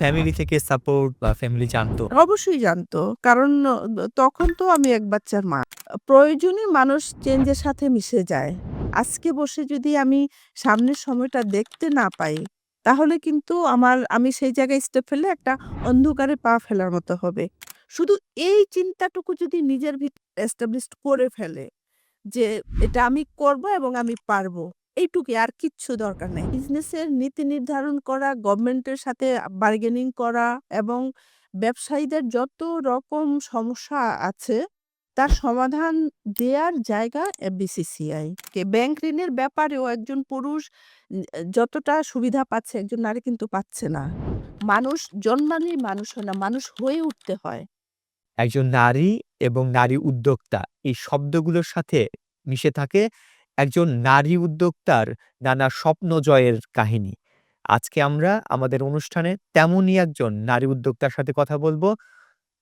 Family থেকে support বা family জানতো? অবশ্যই জানতো। কারণ তখন তো আমি এক বাচ্চার মা। প্রয়োজনই মানুষ চেঞ্জের সাথে মিশে যায়। আজকে বসে যদি আমি সামনের সময়টা দেখতে না পাই, তাহলে কিন্তু আমি সেই জায়গায় স্টেপ ফেললে একটা অন্ধকারে পা ফেলার মতো হবে। শুধু এই চিন্তাটুকু যদি নিজের ভিতরে এস্টাবলিশড করে ফেলে যে এটা আমি করব এবং আমি পারব। এইটুকুই, আর কিচ্ছু দরকার নাই। বিজনেসের নীতি নির্ধারণ করা, গভর্নমেন্টের সাথে বার্গেনিং করা এবং ব্যবসায়ীদের যত রকম সমস্যা আছে তার সমাধান দেয়ার জায়গা বিসিসিআই। ব্যাংক ঋণের ব্যাপারেও একজন পুরুষ যতটা সুবিধা পাচ্ছে একজন নারী কিন্তু পাচ্ছে না। মানুষ জন্মালেই মানুষ হয় না, মানুষ হয়ে উঠতে হয়। একজন নারী এবং নারী উদ্যোক্তা এই শব্দগুলোর সাথে মিশে থাকে একজন নারী উদ্যোক্তার নানা স্বপ্ন জয়ের কাহিনী। আজকে আমরা আমাদের অনুষ্ঠানে তেমনই একজন নারী উদ্যোক্তার সাথে কথা বলবো,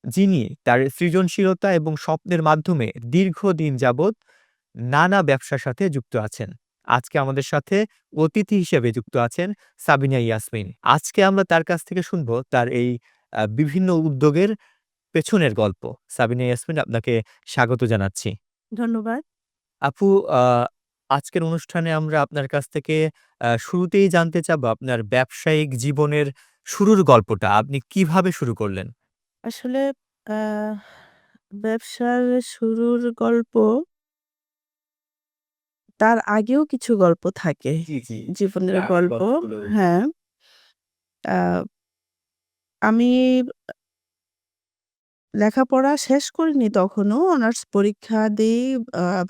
যিনি তার সৃজনশীলতা এবং স্বপ্নের মাধ্যমে দীর্ঘদিন যাবৎ নানা ব্যবসার সাথে যুক্ত আছেন। আজকে আমাদের সাথে অতিথি হিসেবে যুক্ত আছেন সাবিনা ইয়াসমিন। আজকে আমরা তার কাছ থেকে শুনবো তার এই বিভিন্ন উদ্যোগের পেছনের গল্প। সাবিনা ইয়াসমিন, আপনাকে স্বাগত জানাচ্ছি। ধন্যবাদ। আপু, আ আজকের অনুষ্ঠানে আমরা আপনার কাছ থেকে শুরুতেই জানতে চাবো আপনার ব্যবসায়িক জীবনের শুরুর গল্পটা। আপনি কিভাবে শুরু করলেন? আসলে আহ ব্যবসার শুরুর গল্প, তার আগেও কিছু গল্প থাকে। জি, জি। জীবনের আপনি গল্প। গল্পগুলো হ্যাঁ। আ আমি লেখাপড়া শেষ করিনি তখনও। অনার্স পরীক্ষা দিয়েই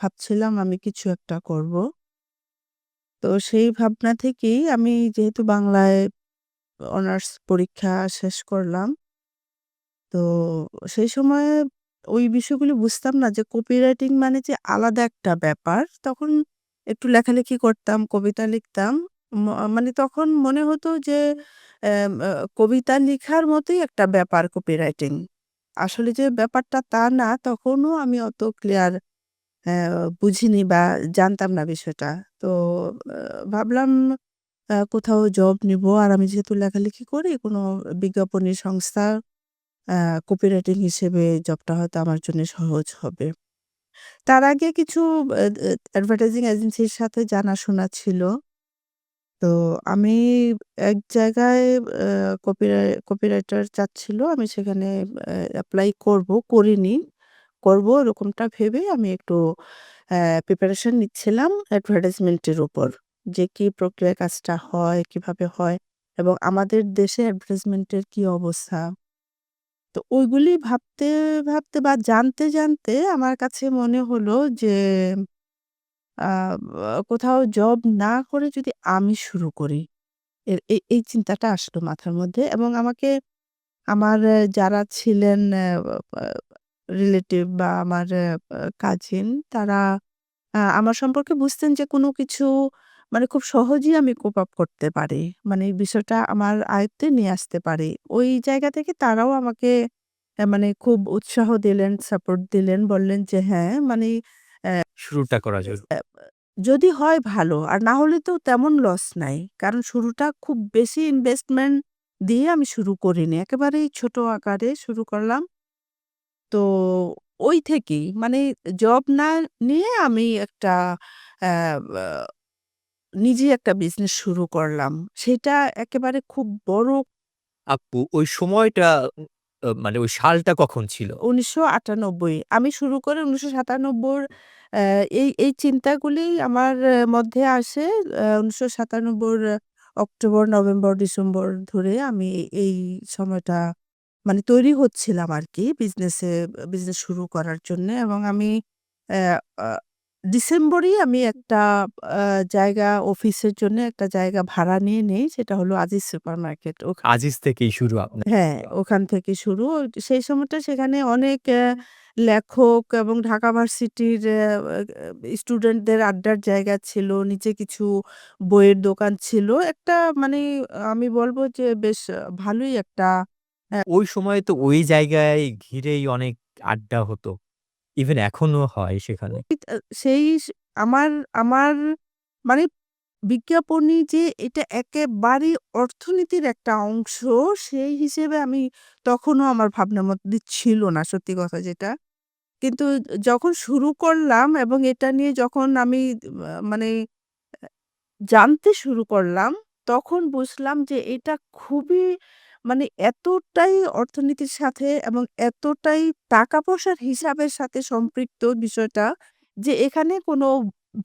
ভাবছিলাম আমি কিছু একটা করব। তো সেই ভাবনা থেকেই আমি যেহেতু বাংলায় অনার্স পরীক্ষা শেষ করলাম। তো সেই সময়ে ওই বিষয়গুলো বুঝতাম না যে কপিরাইটিং মানে যে আলাদা একটা ব্যাপার। তখন একটু লেখালেখি করতাম, কবিতা লিখতাম। ম মানে তখন মনে হতো যে এম আ কবিতা লিখার মতোই একটা ব্যাপার কপিরাইটিং। আসলে যে ব্যাপারটা তা না, তখনও আমি অত ক্লিয়ার বুঝিনি বা জানতাম না বিষয়টা। তো আ ভাবলাম কোথাও জব নিবো। আর আমি যেহেতু লেখালেখি করি, কোনো বিজ্ঞাপনী সংস্থা আ কপিরাইটিং হিসেবে জবটা হয়তো আমার জন্য সহজ হবে। তার আগে কিছু অ্যাডভার্টাইজিং এজেন্সির সাথে জানাশোনা ছিল। তো আমি এক জায়গায় আ কপিরাইটার চাচ্ছিল। আমি সেখানে এপ্লাই করব। করিনি। করব এরকমটা ভেবে আমি একটু অ্যা প্রিপারেশন নিচ্ছিলাম অ্যাডভার্টাইজমেন্টের উপর। যে কি প্রক্রিয়ায় কাজটা হয়, কিভাবে হয় এবং আমাদের দেশে অ্যাডভার্টাইজমেন্টের কি অবস্থা। তো ওইগুলি ভাবতে বা জানতে আমার কাছে মনে হলো যে আ কোথাও জব না করে যদি আমি শুরু করি। এই চিন্তাটা আসলো মাথার মধ্যে এবং আমাকে আমার যারা ছিলেন আ রিলেটিভ বা আমার কাজিন, তারা আমার সম্পর্কে বুঝতেন যে কোনো কিছু মানে খুব সহজেই আমি কোপ আপ করতে পারি। মানে এই বিষয়টা আমার আয়ত্তে নিয়ে আসতে পারি। ওই জায়গা থেকে তারাও আমাকে মানে খুব উৎসাহ দিলেন, সাপোর্ট দিলেন। বললেন যে হ্যাঁ, মানে শুরুটা করা জরুরি। যদি হয় ভালো। আর না হলে তো তেমন লস নাই। কারণ শুরুটা খুব বেশি ইনভেস্টমেন্ট দিয়ে আমি শুরু করিনি। একেবারেই ছোট আকারে শুরু করলাম। তো ওই থেকেই মানে জব না নিয়ে আমি একটা অ্যা আ নিজেই একটা বিজনেস শুরু করলাম। সেটা একেবারে খুব বড়। আপু, ওই সময়টা মানে ওই সালটা কখন ছিল? ১৯৯৮। আমি শুরু করি ১৯৯৭। অ্যা এই চিন্তাগুলি আমার মধ্যে আসে ১৯৯৭ অক্টোবর, নভেম্বর, ডিসেম্বর ধরে আমি এই সময়টা মানে তৈরি হচ্ছিলাম আরকি বিজনেস শুরু করার জন্যে এবং আমি অ্যা আ ডিসেম্বরেই আমি একটা আ জায়গা অফিসের জন্য একটা জায়গা ভাড়া নিয়ে নেই। সেটা হলো আজিজ সুপারমার্কেট। আজিজ থেকেই শুরু আপনার। হ্যাঁ, ওখান থেকে শুরু। সেই সময়টা সেখানে অনেক লেখক এবং ঢাকা ভার্সিটির স্টুডেন্টদের আড্ডার জায়গা ছিল। নিচে কিছু বইয়ের দোকান ছিল। একটা মানে আমি বলব যে বেশ ভালোই একটা ওই সময়ে তো ওই জায়গায় ঘিরেই অনেক আড্ডা হতো। ইভেন এখনো হয় সেখানে। সেই আমার আমার মানে বিজ্ঞাপনী যে এটা একেবারেই অর্থনীতির একটা অংশ, সেই হিসেবে আমি তখনও আমার ভাবনার মধ্যে ছিল না, সত্যি কথা যেটা। কিন্তু যখন শুরু করলাম এবং এটা নিয়ে যখন আমি মানে জানতে শুরু করলাম, তখন বুঝলাম যে এটা খুবই মানে এতটাই অর্থনীতির সাথে এবং এতটাই টাকা-পয়সার হিসাবের সাথে সম্পৃক্ত বিষয়টা, যে এখানে কোনো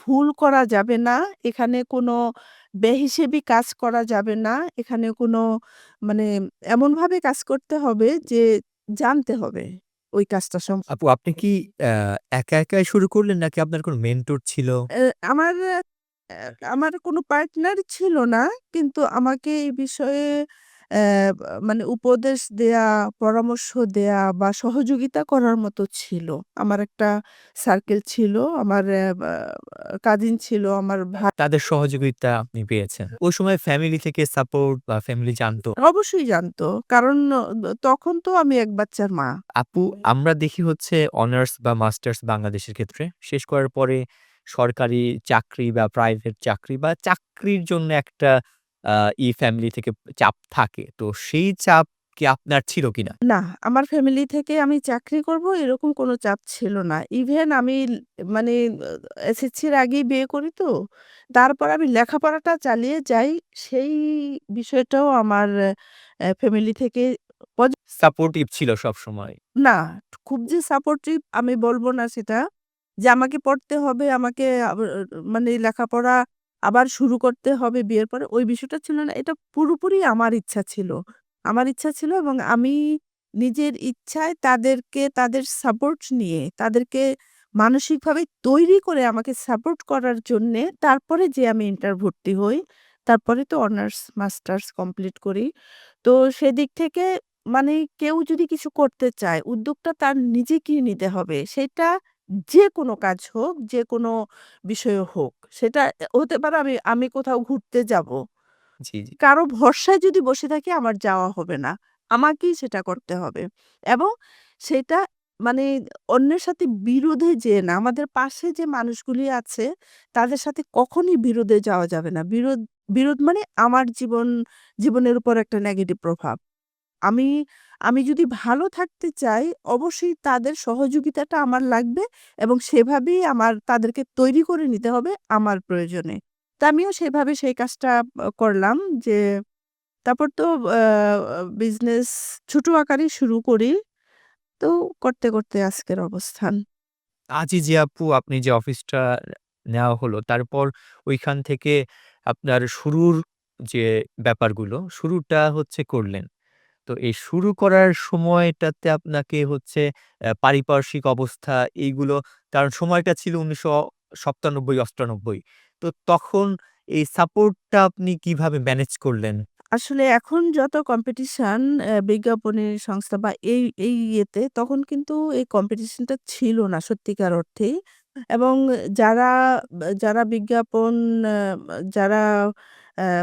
ভুল করা যাবে না, এখানে কোনো বেহিসেবি কাজ করা যাবে না, এখানে কোনো মানে এমনভাবে কাজ করতে হবে যে জানতে হবে ওই কাজটা আপু আপনি কি আ একাই শুরু করলেন নাকি আপনার কোনো মেন্টর ছিল? এ আমার আমার কোনো পার্টনার ছিল না। কিন্তু আমাকে এই বিষয়ে অ্যা মানে উপদেশ দেয়া, পরামর্শ দেয়া বা সহযোগিতা করার মতো ছিল। আমার একটা সার্কেল ছিল। আমার বা কাজিন ছিল, আমার ভাই। তাদের সহযোগিতা আপনি পেয়েছেন। ওই সময় ফ্যামিলি থেকে সাপোর্ট বা ফ্যামিলি জানতো? অবশ্যই জানতো। কারণ তখন তো আমি এক বাচ্চার মা। আপু আমরা দেখি হচ্ছে অনার্স বা মাস্টার্স বাংলাদেশের ক্ষেত্রে শেষ করার পরে সরকারি চাকরি বা প্রাইভেট চাকরি বা চাকরির জন্য একটা আ ফ্যামিলি থেকে চাপ থাকে। তো সেই চাপ কি আপনার ছিল কিনা? না, আমার ফ্যামিলি থেকে আমি চাকরি করব এরকম কোনো চাপ ছিল না। ইভেন আমি মানে এসএসসির আগেই বিয়ে করি তো। তারপর আমি লেখাপড়াটা চালিয়ে যাই, সেই বিষয়টাও আমার ফ্যামিলি থেকে পজি সাপোর্টিভ ছিল সবসময়। না, খুব যে সাপোর্টিভ আমি বলব না সেটা। যে আমাকে পড়তে হবে, আমাকে মানে লেখাপড়া আবার শুরু করতে হবে বিয়ের পরে, ওই বিষয়টা ছিল না। এটা পুরোপুরি আমার ইচ্ছা ছিল। আমার ইচ্ছা ছিল এবং আমি নিজের ইচ্ছায় তাদেরকে তাদের সাপোর্ট নিয়ে, তাদেরকে মানসিকভাবে তৈরি করে আমাকে সাপোর্ট করার জন্যে তারপরে যেয়ে আমি ইন্টার ভর্তি হই। তারপরে তো অনার্স, মাস্টার্স কমপ্লিট করি। তো সেদিক থেকে মানে কেউ যদি কিছু করতে চায়, উদ্যোগটা তার নিজেকেই নিতে হবে। সেটা যেকোনো কাজ হোক, যেকোনো বিষয় হোক। সেটা হতে পারে আমি আমি কোথাও ঘুরতে যাবো। জি, জি। কারো ভরসায় যদি বসে থাকি আমার যাওয়া হবে না। আমাকেই সেটা করতে হবে। এবং সেটা মানে অন্যের সাথে বিরোধে যেয়ে না। আমাদের পাশে যে মানুষগুলি আছে তাদের সাথে কখনই বিরোধে যাওয়া যাবে না। বিরোধ মানে আমার জীবনের উপর একটা নেগেটিভ প্রভাব। আমি আমি যদি ভালো থাকতে চাই, অবশ্যই তাদের সহযোগিতাটা আমার লাগবে এবং সেভাবেই আমার তাদেরকে তৈরি করে নিতে হবে আমার প্রয়োজনে। তো আমিও সেভাবে সেই কাজটা করলাম যে তারপর তো আ বিজনেস ছোট আকারেই শুরু করি। তো করতে আজকের অবস্থান। আজই যে আপু আপনি যে অফিসটা নেওয়া হলো, তারপর ঐখান থেকে আপনার শুরুর যে ব্যাপারগুলো, শুরুটা হচ্ছে করলেন। তো এই শুরু করার সময়টাতে আপনাকে হচ্ছে পারিপার্শ্বিক অবস্থা এইগুলো কারণ সময়টা ছিল ১৯৯৭-৯৮ তো তখন এই সাপোর্টটা আপনি কিভাবে ম্যানেজ করলেন? আসলে এখন যত কম্পিটিশন বিজ্ঞাপনী সংস্থা বা এই ইয়েতে, তখন কিন্তু এই কম্পিটিশনটা ছিল না সত্যিকার অর্থেই। এবং যারা যারা বিজ্ঞাপন আ যারা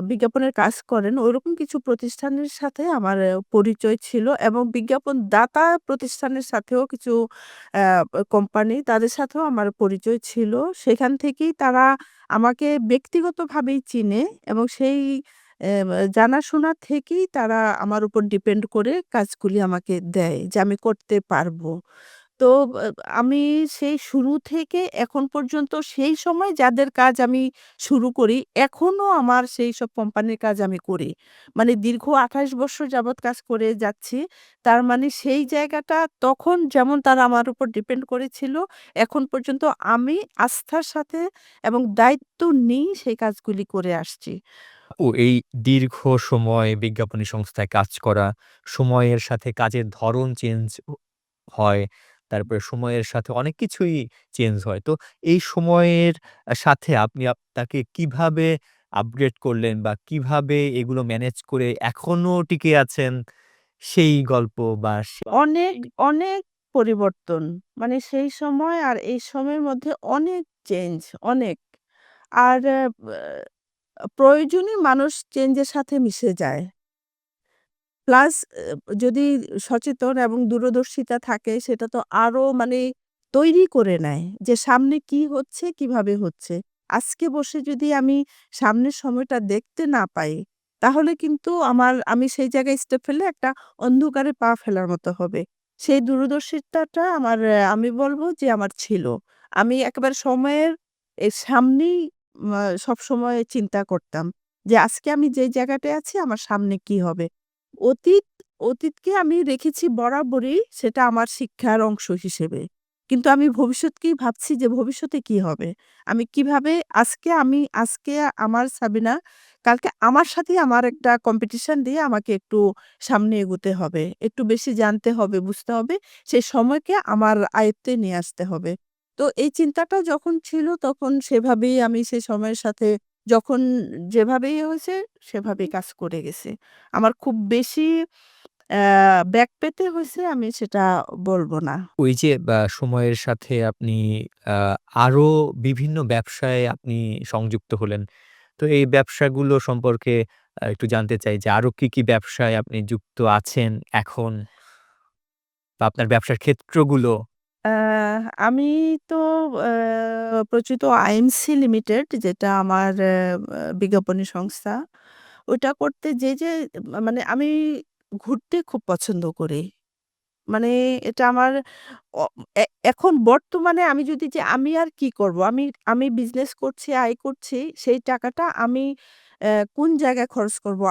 বিজ্ঞাপনের কাজ করেন ঐরকম কিছু প্রতিষ্ঠানের সাথে আমার পরিচয় ছিল এবং বিজ্ঞাপন দাতা প্রতিষ্ঠানের সাথেও কিছু আ কোম্পানি তাদের সাথেও আমার পরিচয় ছিল। সেখান থেকেই তারা আমাকে ব্যক্তিগতভাবেই চিনে এবং সেই জানাশোনা থেকেই তারা আমার উপর ডিপেন্ড করে কাজগুলি আমাকে দেয় যে আমি করতে পারবো। তো আ আমি সেই শুরু থেকে এখন পর্যন্ত সেই সময় যাদের কাজ আমি শুরু করি, এখনো আমার সেইসব কোম্পানির কাজ আমি করি। মানে দীর্ঘ ২৮ বৎসর যাবৎ কাজ করে যাচ্ছি। তার মানে সেই জায়গাটা তখন যেমন তারা আমার উপর ডিপেন্ড করেছিল, এখন পর্যন্ত আমি আস্থার সাথে এবং দায়িত্ব নিয়েই সেই কাজগুলি করে আসছি। ও এই দীর্ঘ সময় বিজ্ঞাপনী সংস্থায় কাজ করা, সময়ের সাথে কাজের ধরন চেঞ্জ হয়। তারপরে সময়ের সাথে অনেক কিছুই চেঞ্জ হয়। তো এই সময়ের সাথে আপনি আপনাকে কিভাবে আপগ্রেড করলেন বা কিভাবে এগুলো ম্যানেজ করে এখনো টিকে আছেন সেই গল্প বা অনেক, অনেক পরিবর্তন। মানে সেই সময় আর এই সময়ের মধ্যে অনেক চেঞ্জ, অনেক। আর প্রয়োজনই মানুষ চেঞ্জের সাথে মিশে যায়। প্লাস যদি সচেতন এবং দূরদর্শিতা থাকে সেটা তো আরো মানে তৈরি করে নেয় যে সামনে কি হচ্ছে, কিভাবে হচ্ছে। আজকে বসে যদি আমি সামনের সময়টা দেখতে না পাই, তাহলে কিন্তু আমি সেই জায়গায় স্টেপ ফেললে একটা অন্ধকারে পা ফেলার মতো হবে। সেই দূরদর্শিতাটা আমি বলব যে আমার ছিল। আমি একেবারে সময়ের সামনেই সবসময় চিন্তা করতাম যে আজকে আমি যে জায়গাটায় আছি আমার সামনে কি হবে? অতীত অতীতকে আমি রেখেছি বরাবরই সেটা আমার শিক্ষার অংশ হিসেবে। কিন্তু আমি ভবিষ্যৎকেই ভাবছি যে ভবিষ্যতে কি হবে? আমি কিভাবে আজকে আমার সাবিনা, কালকে আমার সাথেই আমার একটা কম্পিটিশন দিয়ে আমাকে একটু সামনে এগোতে হবে। একটু বেশি জানতে হবে, বুঝতে হবে। সেই সময়কে আমার আয়ত্তে নিয়ে আসতে হবে। তো এই চিন্তাটা যখন ছিল তখন সেভাবেই আমি সেই সময়ের সাথে যখন যেভাবেই হয়েছে সেভাবেই কাজ করে গেছি। আমার খুব বেশি ব্যাক পেতে হইছে আমি সেটা বলব না। ওই যে সময়ের সাথে আপনি আ আরো বিভিন্ন ব্যবসায় আপনি সংযুক্ত হলেন। তো এই ব্যবসাগুলো সম্পর্কে একটু জানতে চাই যে আরো কি ব্যবসায় আপনি যুক্ত আছেন এখন? বা আপনার ব্যবসার ক্ষেত্রগুলো? আ আমি তো প্রচলিত আইএমসি লিমিটেড যেটা আমার বিজ্ঞাপনী সংস্থা। ওটা করতে যে মানে আমি ঘুরতে খুব পছন্দ করি। মানে এটা আমার অ এ এখন বর্তমানে আমি যদি যে আমি আর কি করব? আমি বিজনেস করছি, আয় করছি। সেই টাকাটা আমি কোন জায়গায় খরচ করব?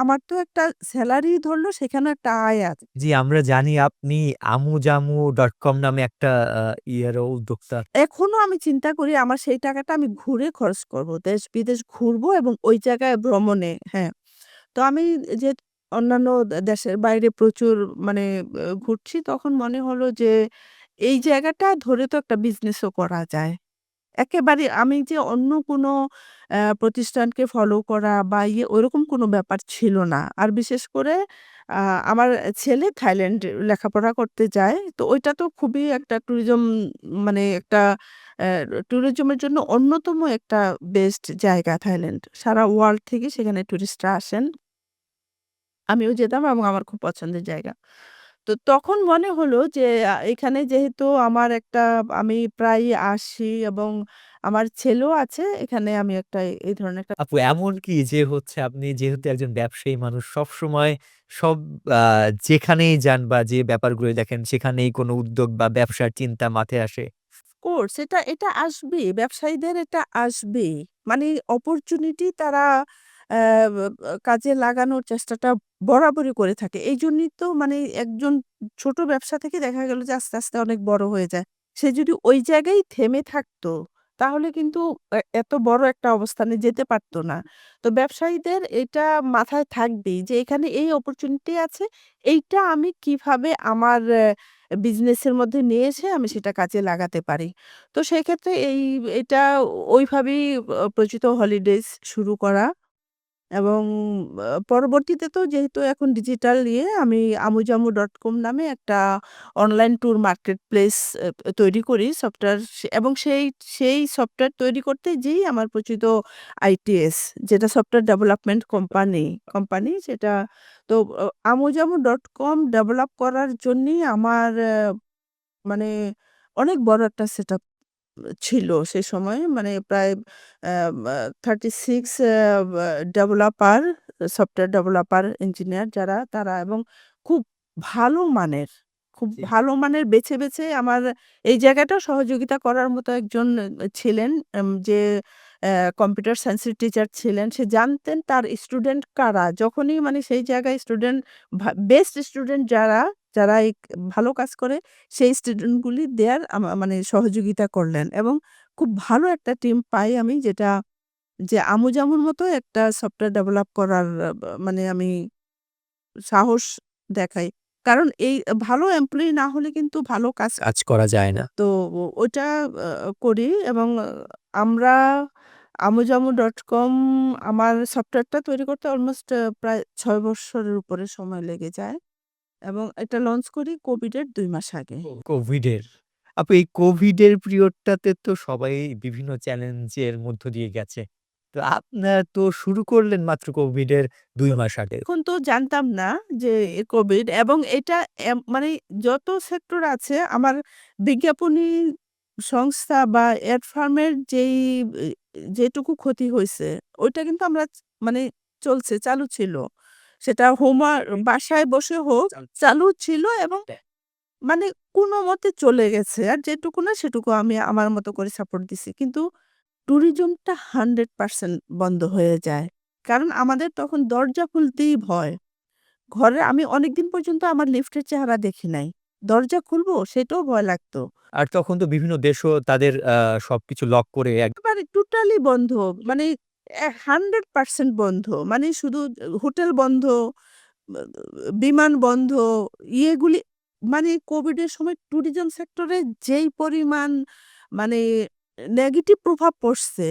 আমার তো একটা সেলারি ধরলো সেখানেও একটা আয় আছে। জি, আমরা জানি আপনি আমুজামু.com নামে একটা আ ইয়েরও উদ্যোক্তা। এখনো আমি চিন্তা করি আমার সেই টাকাটা আমি ঘুরে খরচ করব। দেশ-বিদেশ ঘুরবো এবং ওই জায়গায় ভ্রমণে হ্যাঁ। তো আমি যে অন্যান্য দেশের বাইরে প্রচুর মানে ঘুরছি তখন মনে হলো যে এই জায়গাটা ধরে তো একটা বিজনেসও করা যায়। একেবারে আমি যে অন্য কোনো প্রতিষ্ঠানকে ফলো করা বা ওরকম কোনো ব্যাপার ছিল না। আর বিশেষ করে আ আমার ছেলে থাইল্যান্ডে লেখাপড়া করতে যায়। তো ওইটা তো খুবই একটা মানে একটা ট্যুরিজমের জন্য অন্যতম একটা বেস্ট জায়গা থাইল্যান্ড। সারা ওয়ার্ল্ড থেকে সেখানে টুরিস্টরা আসেন। আমিও যেতাম এবং আমার খুব পছন্দের জায়গা। তো তখন মনে হলো যে এখানে যেহেতু আমি প্রায়ই আসি এবং আমার ছেলেও আছে, এখানে আমি একটা এই ধরনের একটা আপু এমন কি যে হচ্ছে আপনি যেহেতু একজন ব্যবসায়ী মানুষ সবসময় সব আ যেখানেই যান বা যে ব্যাপারগুলো দেখেন সেখানেই কোনো উদ্যোগ বা ব্যবসার চিন্তা মাথায় আসে? কোর্স এটা আসবেই। ব্যবসায়ীদের এটা আসবেই। মানে অপরচুনিটি তারা অ্যা ব কাজে লাগানোর চেষ্টাটা বরাবরই করে থাকে। এইজন্যই তো মানে একজন ছোট ব্যবসা থেকে দেখা গেল যে আস্তে, আস্তে অনেক বড় হয়ে যায়। সে যদি ওই জায়গায় থেমে থাকতো, তাহলে কিন্তু এত বড় একটা অবস্থানে যেতে পারত না। তো ব্যবসায়ীদের এটা মাথায় থাকবেই যে এখানে এই অপরচুনিটি আছে। এইটা আমি কিভাবে আমার বিজনেসের মধ্যে নিয়ে এসে আমি সেটা কাজে লাগাতে পারি। তো সেক্ষেত্রে এটা ওইভাবেই প্রচিত হলিডেজ শুরু করা এবং পরবর্তীতে তো যেহেতু এখন ডিজিটাল আমি আমুজামু.com নামে একটা অনলাইন ট্যুর মার্কেট প্লেস তৈরি করি সফটওয়্যার এবং সেই সফটওয়্যার তৈরি করতে যেই আমার পরিচিত আইটিএস যেটা সফটওয়্যার ডেভেলপমেন্ট কোম্পানি সেটা তো আমুজামু.com ডেভেলপ করার জন্যই আমার মানে অনেক বড় একটা সেটআপ ছিল সে সময়। মানে প্রায় আ মা 36 বা ডেভেলপার, সফটওয়্যার ডেভেলপার, ইঞ্জিনিয়ার যারা তারা এবং খুব ভালো মানের, খুব জি। ভালো মানের বেছে আমার এই জায়গাটাও সহযোগিতা করার মতো একজন ছিলেন যে কম্পিউটার সায়েন্সের টিচার ছিলেন। সে জানতেন তার স্টুডেন্ট কারা। যখনই মানে সেই জায়গায় স্টুডেন্ট বেস্ট স্টুডেন্ট যারা ভালো কাজ করে সেই স্টুডেন্টগুলি দেয়ার মানে সহযোগিতা করলেন এবং খুব ভালো একটা টিম পাই আমি যে আমুজামুর মতো একটা সফটওয়্যার ডেভেলপ করার মানে আমি সাহস দেখাই। কারণ এই ভালো এমপ্লয়ি না হলে কিন্তু ভালো কাজ কাজ করা যায় না। তো ওটা করি এবং আমরা আমুজামু.com আমার সফটওয়্যারটা তৈরি করতে অলমোস্ট প্রায় ৬ বৎসরের উপরে সময় লেগে যায় এবং এটা লঞ্চ করি কোভিডের ২ মাস আগে। কোভিডের। আপু এই কোভিডের পিরিয়ডটাতে তো সবাই বিভিন্ন চ্যালেঞ্জের মধ্য দিয়ে গেছে। তো আপনারা তো শুরু করলেন মাত্র কোভিডের ২ মাস আগে। তখন তো জানতাম না যে কোভিড এবং এটা মানে যত সেক্টর আছে আমার বিজ্ঞাপনী সংস্থা বা এড ফার্মের যেটুকু ক্ষতি হইছে, ওইটা কিন্তু আমরা মানে চালু ছিল। সেটা বাসায় বসে হোক চালু ছিল এবং মানে কোনমতে চলে গেছে। আর যেটুকু না সেটুকু আমি আমার মতো করে সাপোর্ট দিছি। কিন্তু ট্যুরিজমটা 100% বন্ধ হয়ে যায়। কারণ আমাদের তখন দরজা খুলতেই ভয়। আমি অনেকদিন পর্যন্ত আমার লিফটের চেহারা দেখি নাই। দরজা খুলবো সেটাও ভয় লাগতো। আর তখন তো বিভিন্ন দেশও তাদের সবকিছু লক করে একেবারে টোটালি বন্ধ। মানে 100% বন্ধ। মানে শুধু হোটেল বন্ধ, বা বিমান বন্ধ, ইয়েগুলি মানে কোভিডের সময় ট্যুরিজম সেক্টরে যেই পরিমাণ মানে নেগেটিভ প্রভাব পড়ছে।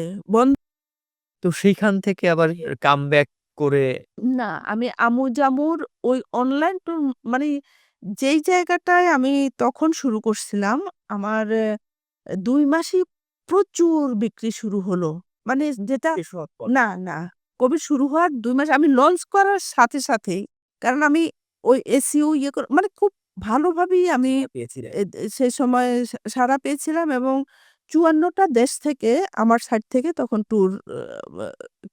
তো সেইখান থেকে আবার কামব্যাক করে না, আমি আমু-জামুর ওই অনলাইন ট্যুর মানে যেই জায়গাটায় আমি তখন শুরু করছিলাম, আমার ২ মাসেই প্রচুর বিক্রি শুরু হলো। মানে যেটা শেষ হওয়ার পর না, না। কোভিড শুরু হওয়ার ২ মাস আমি লঞ্চ করার সাথে সাথেই কারণ আমি ওই এসইও মানে খুব ভালোভাবেই আমি পেয়েছিলেন। সে সময় সাড়া পেয়েছিলাম এবং ৫৪ টা দেশ থেকে আমার সাইট থেকে তখন ট্যুর আ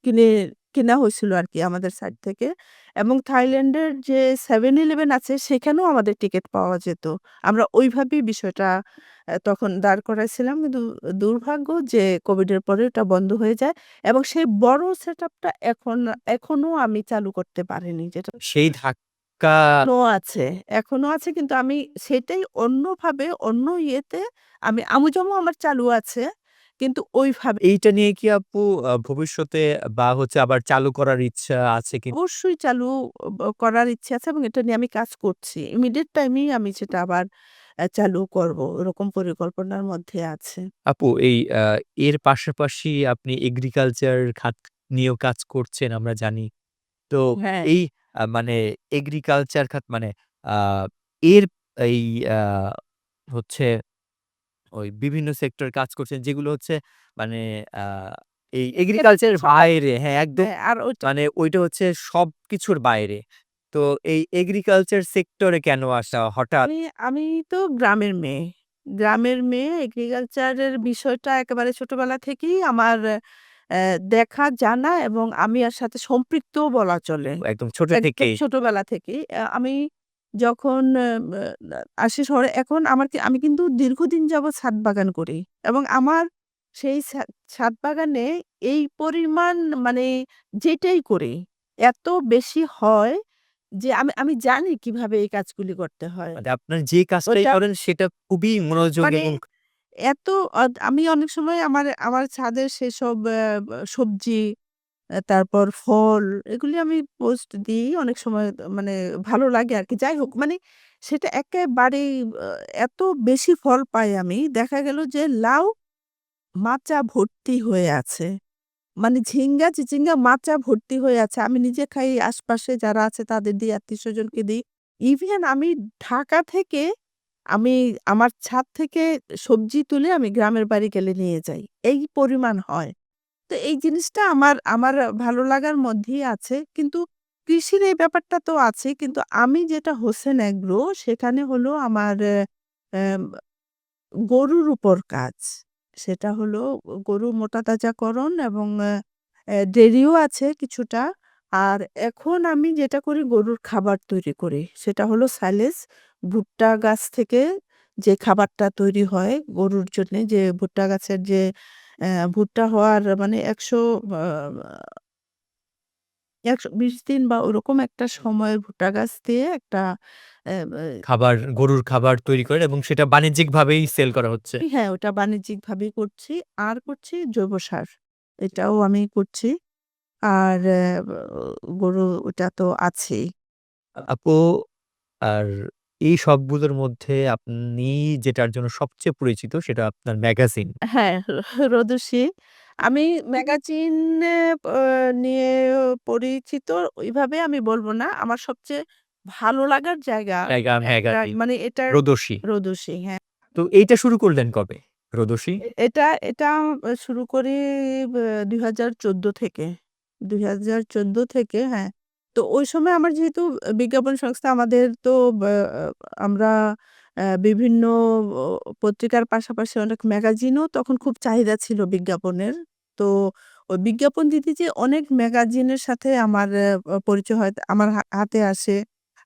কিনে কেনা হয়েছিল আরকি আমাদের সাইট থেকে এবং থাইল্যান্ডের যে 7-Eleven আছে সেখানেও আমাদের টিকেট পাওয়া যেত। আমরা ওইভাবেই বিষয়টা তখন দাঁড় করাইছিলাম। কিন্তু দুর্ভাগ্য যে কোভিডের পরে ওটা বন্ধ হয়ে যায় এবং সেই বড় সেটআপটা এখনো আমি চালু করতে পারিনি। যেটা সেই ধাক্কা আছে। এখনো আছে কিন্তু আমি সেটাই অন্যভাবে অন্য ইয়েতে আমুজামু আমার চালু আছে। কিন্তু ওইভাবে এইটা নিয়ে কি আপু ভবিষ্যতে বা হচ্ছে আবার চালু করার ইচ্ছা আছে কি? অবশ্যই চালু করার ইচ্ছে আছে এবং এটা নিয়ে আমি কাজ করছি। ইমিডিয়েট টাইমেই আমি সেটা আবার চালু করব। ওরকম পরিকল্পনার মধ্যে আছে। আপু এই এর পাশাপাশি আপনি এগ্রিকালচার খাত নিয়েও কাজ করছেন আমরা জানি। তো হ্যাঁ। এই মানে এগ্রিকালচার খাত মানে আ এর এই আ হচ্ছে ওই বিভিন্ন সেক্টরে কাজ করছেন যেগুলো হচ্ছে মানে আ এই এগ্রিকালচার এর বাইরে হ্যাঁ, একদম হ্যাঁ, আর ওইটা মানে ওইটা হচ্ছে সবকিছুর বাইরে। তো এই এগ্রিকালচার সেক্টরে কেন আসা হঠাৎ? আমি আমি তো গ্রামের মেয়ে। গ্রামের মেয়ে এগ্রিকালচারের বিষয়টা একেবারে ছোটবেলা থেকেই আমার দেখা, জানা এবং আমি এর সাথে সম্পৃক্তও বলা চলে। একদম ছোট একদম থেকেই ছোটবেলা থেকেই। আমি যখন আসি শহরে এখন আমি কিন্তু দীর্ঘদিন যাবৎ ছাদ বাগান করি এবং আমার সেই ছাদ বাগানে এই পরিমাণ মানে যেটাই করি এত বেশি হয় যে আমি আমি জানি কিভাবে এই কাজগুলি করতে হয়। মানে আপনার যে কাজটাই ওটা করেন সেটা খুবই মনোযোগ মানে এবং এত আমি অনেক সময় আমার ছাদের সেসব সবজি তারপর ফল এগুলি আমি পোস্ট দিই। অনেক সময় মানে ভালো লাগে আরকি। যাই হোক মানে সেটা একেবারেই আ এত বেশি ফল পাই আমি। দেখা গেল যে লাউ মাচা ভর্তি হয়ে আছে। মানে ঝিঙ্গা, চিচিঙ্গা মাচা ভর্তি হয়ে আছে। আমি নিজে খাই, আশপাশে যারা আছে তাদের দিই, আত্মীয়স্বজনকে দিই। ইভেন আমি ঢাকা থেকে আমি আমার ছাদ থেকে সবজি তুলে আমি গ্রামের বাড়ি গেলে নিয়ে যাই। এই পরিমাণ হয়। তো এই জিনিসটা আমার ভালো লাগার মধ্যেই আছে। কিন্তু কৃষির এই ব্যাপারটা তো আছেই। কিন্তু আমি যেটা হোসেন এগ্রো সেখানে হলো আমার অ্যাম গরুর উপর কাজ। সেটা হলো গরু মোটা তাজাকরণ এবং ডেইরিও আছে কিছুটা। আর এখন আমি যেটা করি গরুর খাবার তৈরি করি। সেটা হলো সাইলেজ। ভুট্টা গাছ থেকে যে খাবারটা তৈরি হয় গরুর জন্যে যে ভুট্টা গাছের যে ভুট্টা হওয়ার মানে ১২০ দিন বা ওরকম একটা সময়ের ভুট্টা গাছ দিয়ে একটা অ্যা অ্যা গরুর খাবার তৈরি করেন এবং সেটা বাণিজ্যিকভাবেই সেল করা হচ্ছে। হ্যাঁ, ওটা বাণিজ্যিকভাবেই করছি। আর করছি জৈব সার। এটাও আমি করছি। আর গরু ওটা তো আছেই। আপু আর এই সবগুলোর মধ্যে আপনি যেটার জন্য সবচেয়ে পরিচিত সেটা আপনার ম্যাগাজিন। হ্যাঁ, রোদসী। আমি ম্যাগাজিনে আ নিয়ে পরিচিত ওইভাবে আমি বলব না। আমার সবচেয়ে ভালো লাগার জায়গা একটা ম্যাগাজিন, মানে এটার রোদসী। রোদসী, হ্যাঁ। তো এইটা শুরু করলেন কবে? রোদসী? এটা শুরু করি ২০১৪ থেকে। ২০১৪ থেকে হ্যাঁ। তো ওই সময় আমার যেহেতু বিজ্ঞাপন সংস্থা আমাদের তো আমরা বিভিন্ন ও পত্রিকার পাশাপাশি অনেক ম্যাগাজিনও তখন খুব চাহিদা ছিল বিজ্ঞাপনের। তো ওই বিজ্ঞাপন দিতে যেয়ে অনেক ম্যাগাজিনের সাথে আমার পরিচয় হয়। আমার হাতে আসে।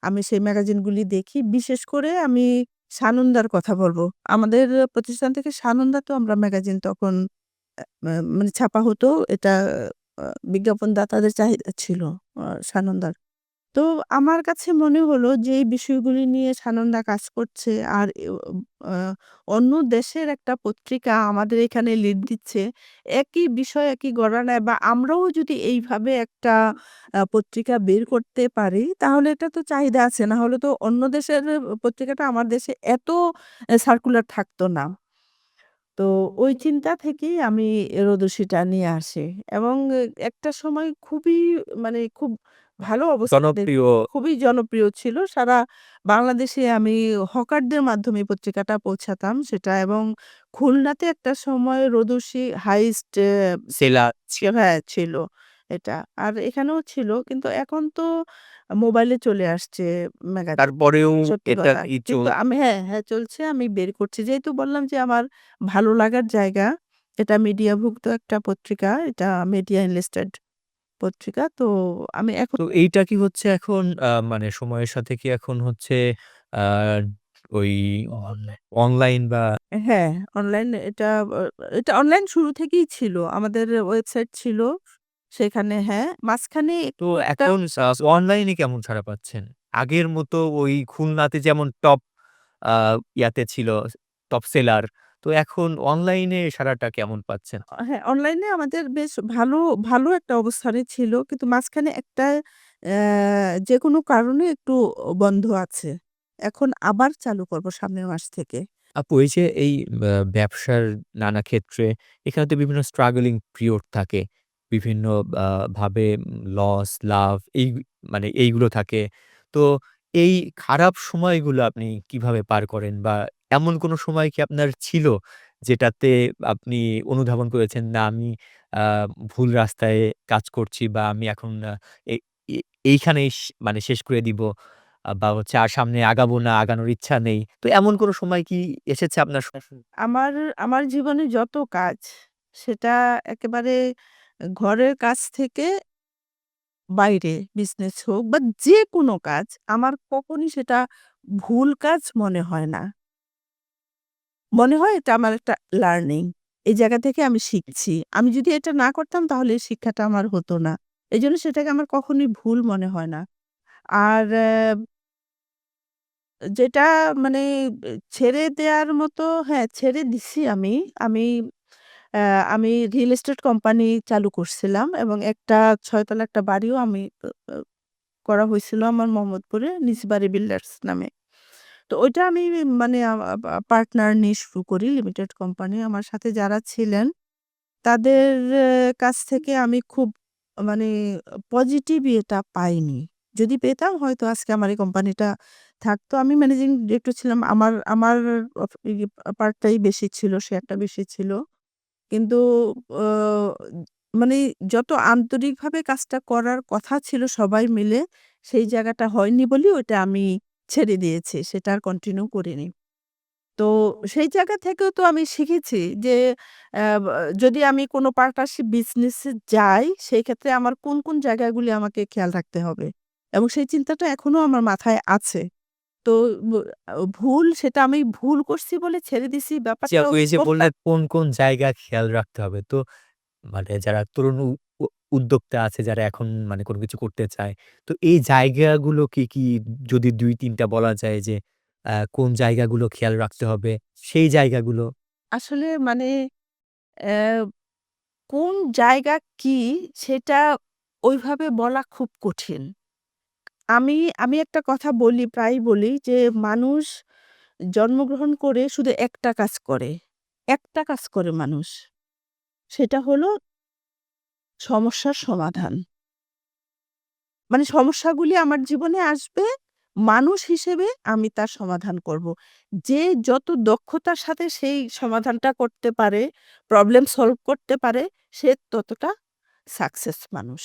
আমি সেই ম্যাগাজিনগুলি দেখি। বিশেষ করে আমি সানন্দার কথা বলব। আমাদের প্রতিষ্ঠান থেকে সানন্দাতেও আমরা ম্যাগাজিন তখন মানে ছাপা হতো। এটা আ বিজ্ঞাপনদাতাদের চাহিদা ছিল সানন্দার। তো আমার কাছে মনে হলো যে এই বিষয়গুলি নিয়ে সানন্দা কাজ করছে আর আ অন্য দেশের একটা পত্রিকা আমাদের এখানে লিড দিচ্ছে। একই বিষয় একই ঘরানায় বা আমরাও যদি এইভাবে একটা পত্রিকা বের করতে পারি তাহলে এটা তো চাহিদা আছে। না হলে তো অন্য দেশের পত্রিকাটা আমার দেশে এত সার্কুলার থাকতো না। তো ওই চিন্তা থেকেই আমি রোদসিটা নিয়ে আসি এবং একটা সময় খুবই মানে খুব ভালো অবস্থানে জনপ্রিয় খুবই জনপ্রিয় ছিল। সারা বাংলাদেশে আমি হকারদের মাধ্যমে পত্রিকাটা পৌঁছাতাম সেটা এবং খুলনাতে একটা সময় রোদসি হাইস্ট সেলার হ্যাঁ, ছিল এটা। আর এখানেও ছিল। কিন্তু এখন তো মোবাইলে চলে আসছে ম্যাগাজিন। তারপরেও সত্যি এটা কথা। কিন্তু আমি হ্যাঁ, চলছে আমি বের করছি। যেহেতু বললাম যে আমার ভালো লাগার জায়গা। এটা মিডিয়াভুক্ত একটা পত্রিকা। এটা মিডিয়া ইনলিস্টেড পত্রিকা। তো আমি এখন তো এইটা কি হচ্ছে এখন মানে সময়ের সাথে কি এখন হচ্ছে আ ওই অনলাইন বা হ্যাঁ, অনলাইন আ এটা অনলাইন শুরু থেকেই ছিল। আমাদের ওয়েবসাইট ছিল। সেখানে হ্যাঁ, মাঝখানে তো একটু একটা এখন অনলাইনে কেমন সাড়া পাচ্ছেন? আগের মতো ওই খুলনাতে যেমন টপ আ ইয়াতে ছিল, টপ সেলার। তো এখন অনলাইনে সাড়াটা কেমন পাচ্ছেন? হ্যাঁ, অনলাইনে আমাদের বেশ ভালো একটা অবস্থানে ছিল। কিন্তু মাঝখানে একটা যেকোনো কারণে একটু বন্ধ আছে। এখন আবার চালু করব সামনের মাস থেকে। আপু এই যে এই ব্যবসার নানা ক্ষেত্রে এখানে তো বিভিন্ন স্ট্রাগলিং পিরিয়ড থাকে। বিভিন্ন ভাবে লস, লাভ মানে এইগুলো থাকে। তো এই খারাপ সময়গুলো আপনি কিভাবে পার করেন? বা এমন কোন সময় কি আপনার ছিল যেটাতে আপনি অনুধাবন করেছেন, না আমি আ ভুল রাস্তায় কাজ করছি বা আমি এখন এ এ এইখানেই মানে শেষ করে দিব। বা হচ্ছে আর সামনে আগাবো না, আগানোর ইচ্ছা নেই। তো এমন কোন সময় কি এসেছে আপনার আমার আমার জীবনে যত কাজ সেটা একেবারে ঘরের কাজ থেকে বাইরে বিজনেস হোক বা যেকোনো কাজ আমার কখনই সেটা ভুল কাজ মনে হয় না। মনে হয় এটা আমার একটা লার্নিং। এই জায়গা থেকে আমি শিখছি। আমি যদি এটা না করতাম তাহলে এই শিক্ষাটা আমার হতো না। এজন্য সেটাকে আমার কখনোই ভুল মনে হয় না। আর যেটা মানে ছেড়ে দেয়ার মতো হ্যাঁ, ছেড়ে দিছি আমি। আমি অ্যা আমি রিয়েল এস্টেট কোম্পানি চালু করছিলাম এবং একটা ৬ তলা একটা বাড়িও আমি আ আ করা হইছিল আমার মোহাম্মদপুরে নিসবাড়ি বিল্ডার্স নামে। তো ওইটা আমি মানে আ আ পার্টনার নিয়ে শুরু করি লিমিটেড কোম্পানি। আমার সাথে যারা ছিলেন তাদের কাছ থেকে আমি খুব মানে পজিটিভ ইয়েটা পাইনি। যদি পেতাম হয়তো আজকে আমার এই কোম্পানিটা থাকতো। আমি ম্যানেজিং ডিরেক্টর ছিলাম। আমার আমার অফ ই পার্টটাই বেশি ছিল, শেয়ারটা বেশি ছিল। কিন্তু অ মানে যত আন্তরিকভাবে কাজটা করার কথা ছিল সবাই মিলে, সেই জায়গাটা হয়নি বলেই ওইটা আমি ছেড়ে দিয়েছি। সেটা আর কন্টিনিউ করিনি। তো সেই জায়গা থেকেও তো আমি শিখেছি যে বা যদি আমি কোনো পার্টনারশিপ বিজনেসে যাই, সেই ক্ষেত্রে আমার কোন জায়গাগুলি আমাকে খেয়াল রাখতে হবে। এবং সেই চিন্তাটা এখনো আমার মাথায় আছে। তো ব ভুল সেটা আমি ভুল করছি বলে ছেড়ে দিছি জি, ব্যাপারটা আপু এই যে স্কোপটা বললেন কোন জায়গা খেয়াল রাখতে হবে। তো মানে যারা তরুণ উ উ উদ্যোক্তা আছে যারা এখন মানে কোন কিছু করতে চায়। তো এই জায়গাগুলো কি যদি ২-৩ টা বলা যায় যে কোন জায়গাগুলো খেয়াল রাখতে হবে সেই জায়গাগুলো? আসলে মানে অ্যা কোন জায়গা কি সেটা ওইভাবে বলা খুব কঠিন। আমি আমি একটা কথা বলি, প্রায়ই বলি যে মানুষ জন্মগ্রহণ করে শুধু একটা কাজ করে। একটা কাজ করে মানুষ। সেটা হলো সমস্যার সমাধান। মানে সমস্যাগুলি আমার জীবনে আসবে, মানুষ হিসেবে আমি তার সমাধান করব। যে যত দক্ষতার সাথে সেই সমাধানটা করতে পারে, প্রবলেম সলভ করতে পারে, সে ততটা সাকসেস মানুষ।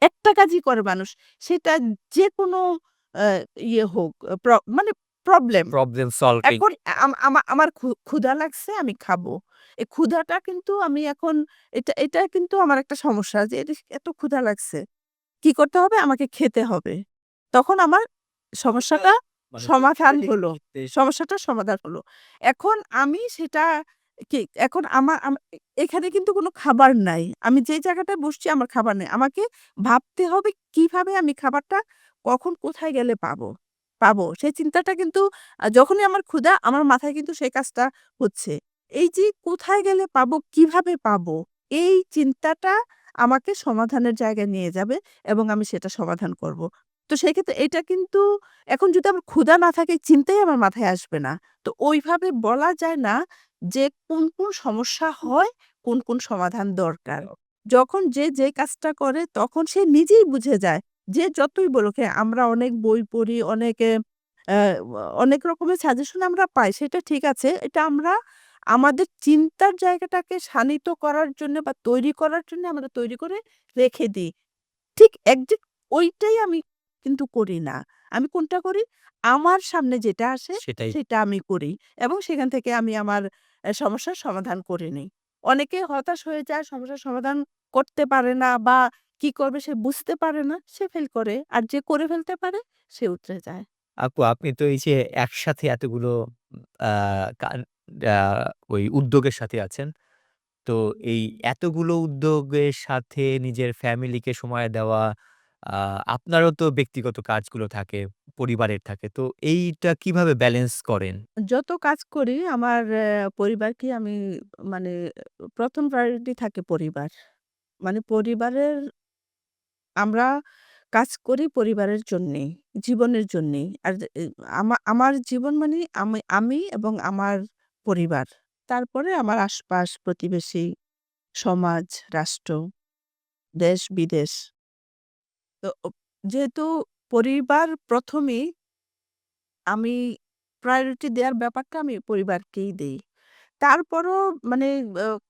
একটা কাজই করে মানুষ। সেটা যেকোনো আ ইয়ে হোক, মানে প্রবলেম। Problem solving. এখন আমার ক্ষুধা লাগছে, আমি খাবো। এই ক্ষুধাটা কিন্তু আমি এখন এটা কিন্তু আমার একটা সমস্যা যে এত ক্ষুধা লাগছে। কি করতে হবে? আমাকে খেতে হবে। তখন আমার সমস্যাটা মানে সমাধান হলো। খেতে সমস্যাটার সমাধান হলো। এখন আমি সেটা কি এখন এখানে কিন্তু কোনো খাবার নাই। আমি যে জায়গাটায় বসছি আমার খাবার নেই। আমাকে ভাবতে হবে কিভাবে আমি খাবারটা কখন কোথায় গেলে পাবো। সেই চিন্তাটা কিন্তু যখনই আমার ক্ষুধা আমার মাথায় কিন্তু সেই কাজটা হচ্ছে। এই যে কোথায় গেলে পাবো, কিভাবে পাবো? এই চিন্তাটা আমাকে সমাধানের জায়গায় নিয়ে যাবে এবং আমি সেটা সমাধান করব। তো সেক্ষেত্রে এটা কিন্তু এখন যদি আমার ক্ষুধা না থাকে চিন্তাই আমার মাথায় আসবে না। তো ওইভাবে বলা যায় না যে কোন সমস্যা হয়, কোন সমাধান দরকার। যখন যে কাজটা করে তখন সে নিজেই বুঝে যায়। যে যতই বলুক হ্যাঁ, আমরা অনেক বই পড়ি, অনেক রকমের সাজেশন আমরা পাই সেটা ঠিক আছে। এটা আমরা আমাদের চিন্তার জায়গাটাকে শানিত করার জন্য বা তৈরি করার জন্য আমরা তৈরি করে রেখে দিই। ঠিক একজ্যাক্ট ওইটাই আমি কিন্তু করি না। আমি কোনটা করি? আমার সামনে যেটা আসে সেটাই। সেটা আমি করি এবং সেখান থেকে আমি আমার সমস্যার সমাধান করে নিই। অনেকে হতাশ হয়ে যায়, সমস্যার সমাধান করতে পারে না বা কি করবে সে বুঝতে পারে না, সে ফেল করে। আর যে করে ফেলতে পারে সে উতরে যায়। আপু আপনি তো এই যে একসাথে এতগুলো আ কান আ ওই উদ্যোগের সাথে আছেন। তো এই এতগুলো উদ্যোগের সাথে নিজের ফ্যামিলিকে সময় দেওয়া, আ আপনারও তো ব্যক্তিগত কাজগুলো থাকে, পরিবারের থাকে। তো এইটা কিভাবে ব্যালেন্স করেন? যত কাজ করি আমার পরিবারকে আমি মানে ১ম প্রায়োরিটি থাকে পরিবার। মানে পরিবারের আমরা কাজ করি পরিবারের জন্যেই, জীবনের জন্যেই। আর এ আমার জীবন মানে আমি এবং আমার পরিবার। তারপরে আমার আশপাশ, প্রতিবেশী, সমাজ, রাষ্ট্র, দেশ-বিদেশ। তো যেহেতু পরিবার ১ম এই আমি প্রায়োরিটি দেয়ার ব্যাপারটা আমি পরিবারকেই দেই। তারপরও মানে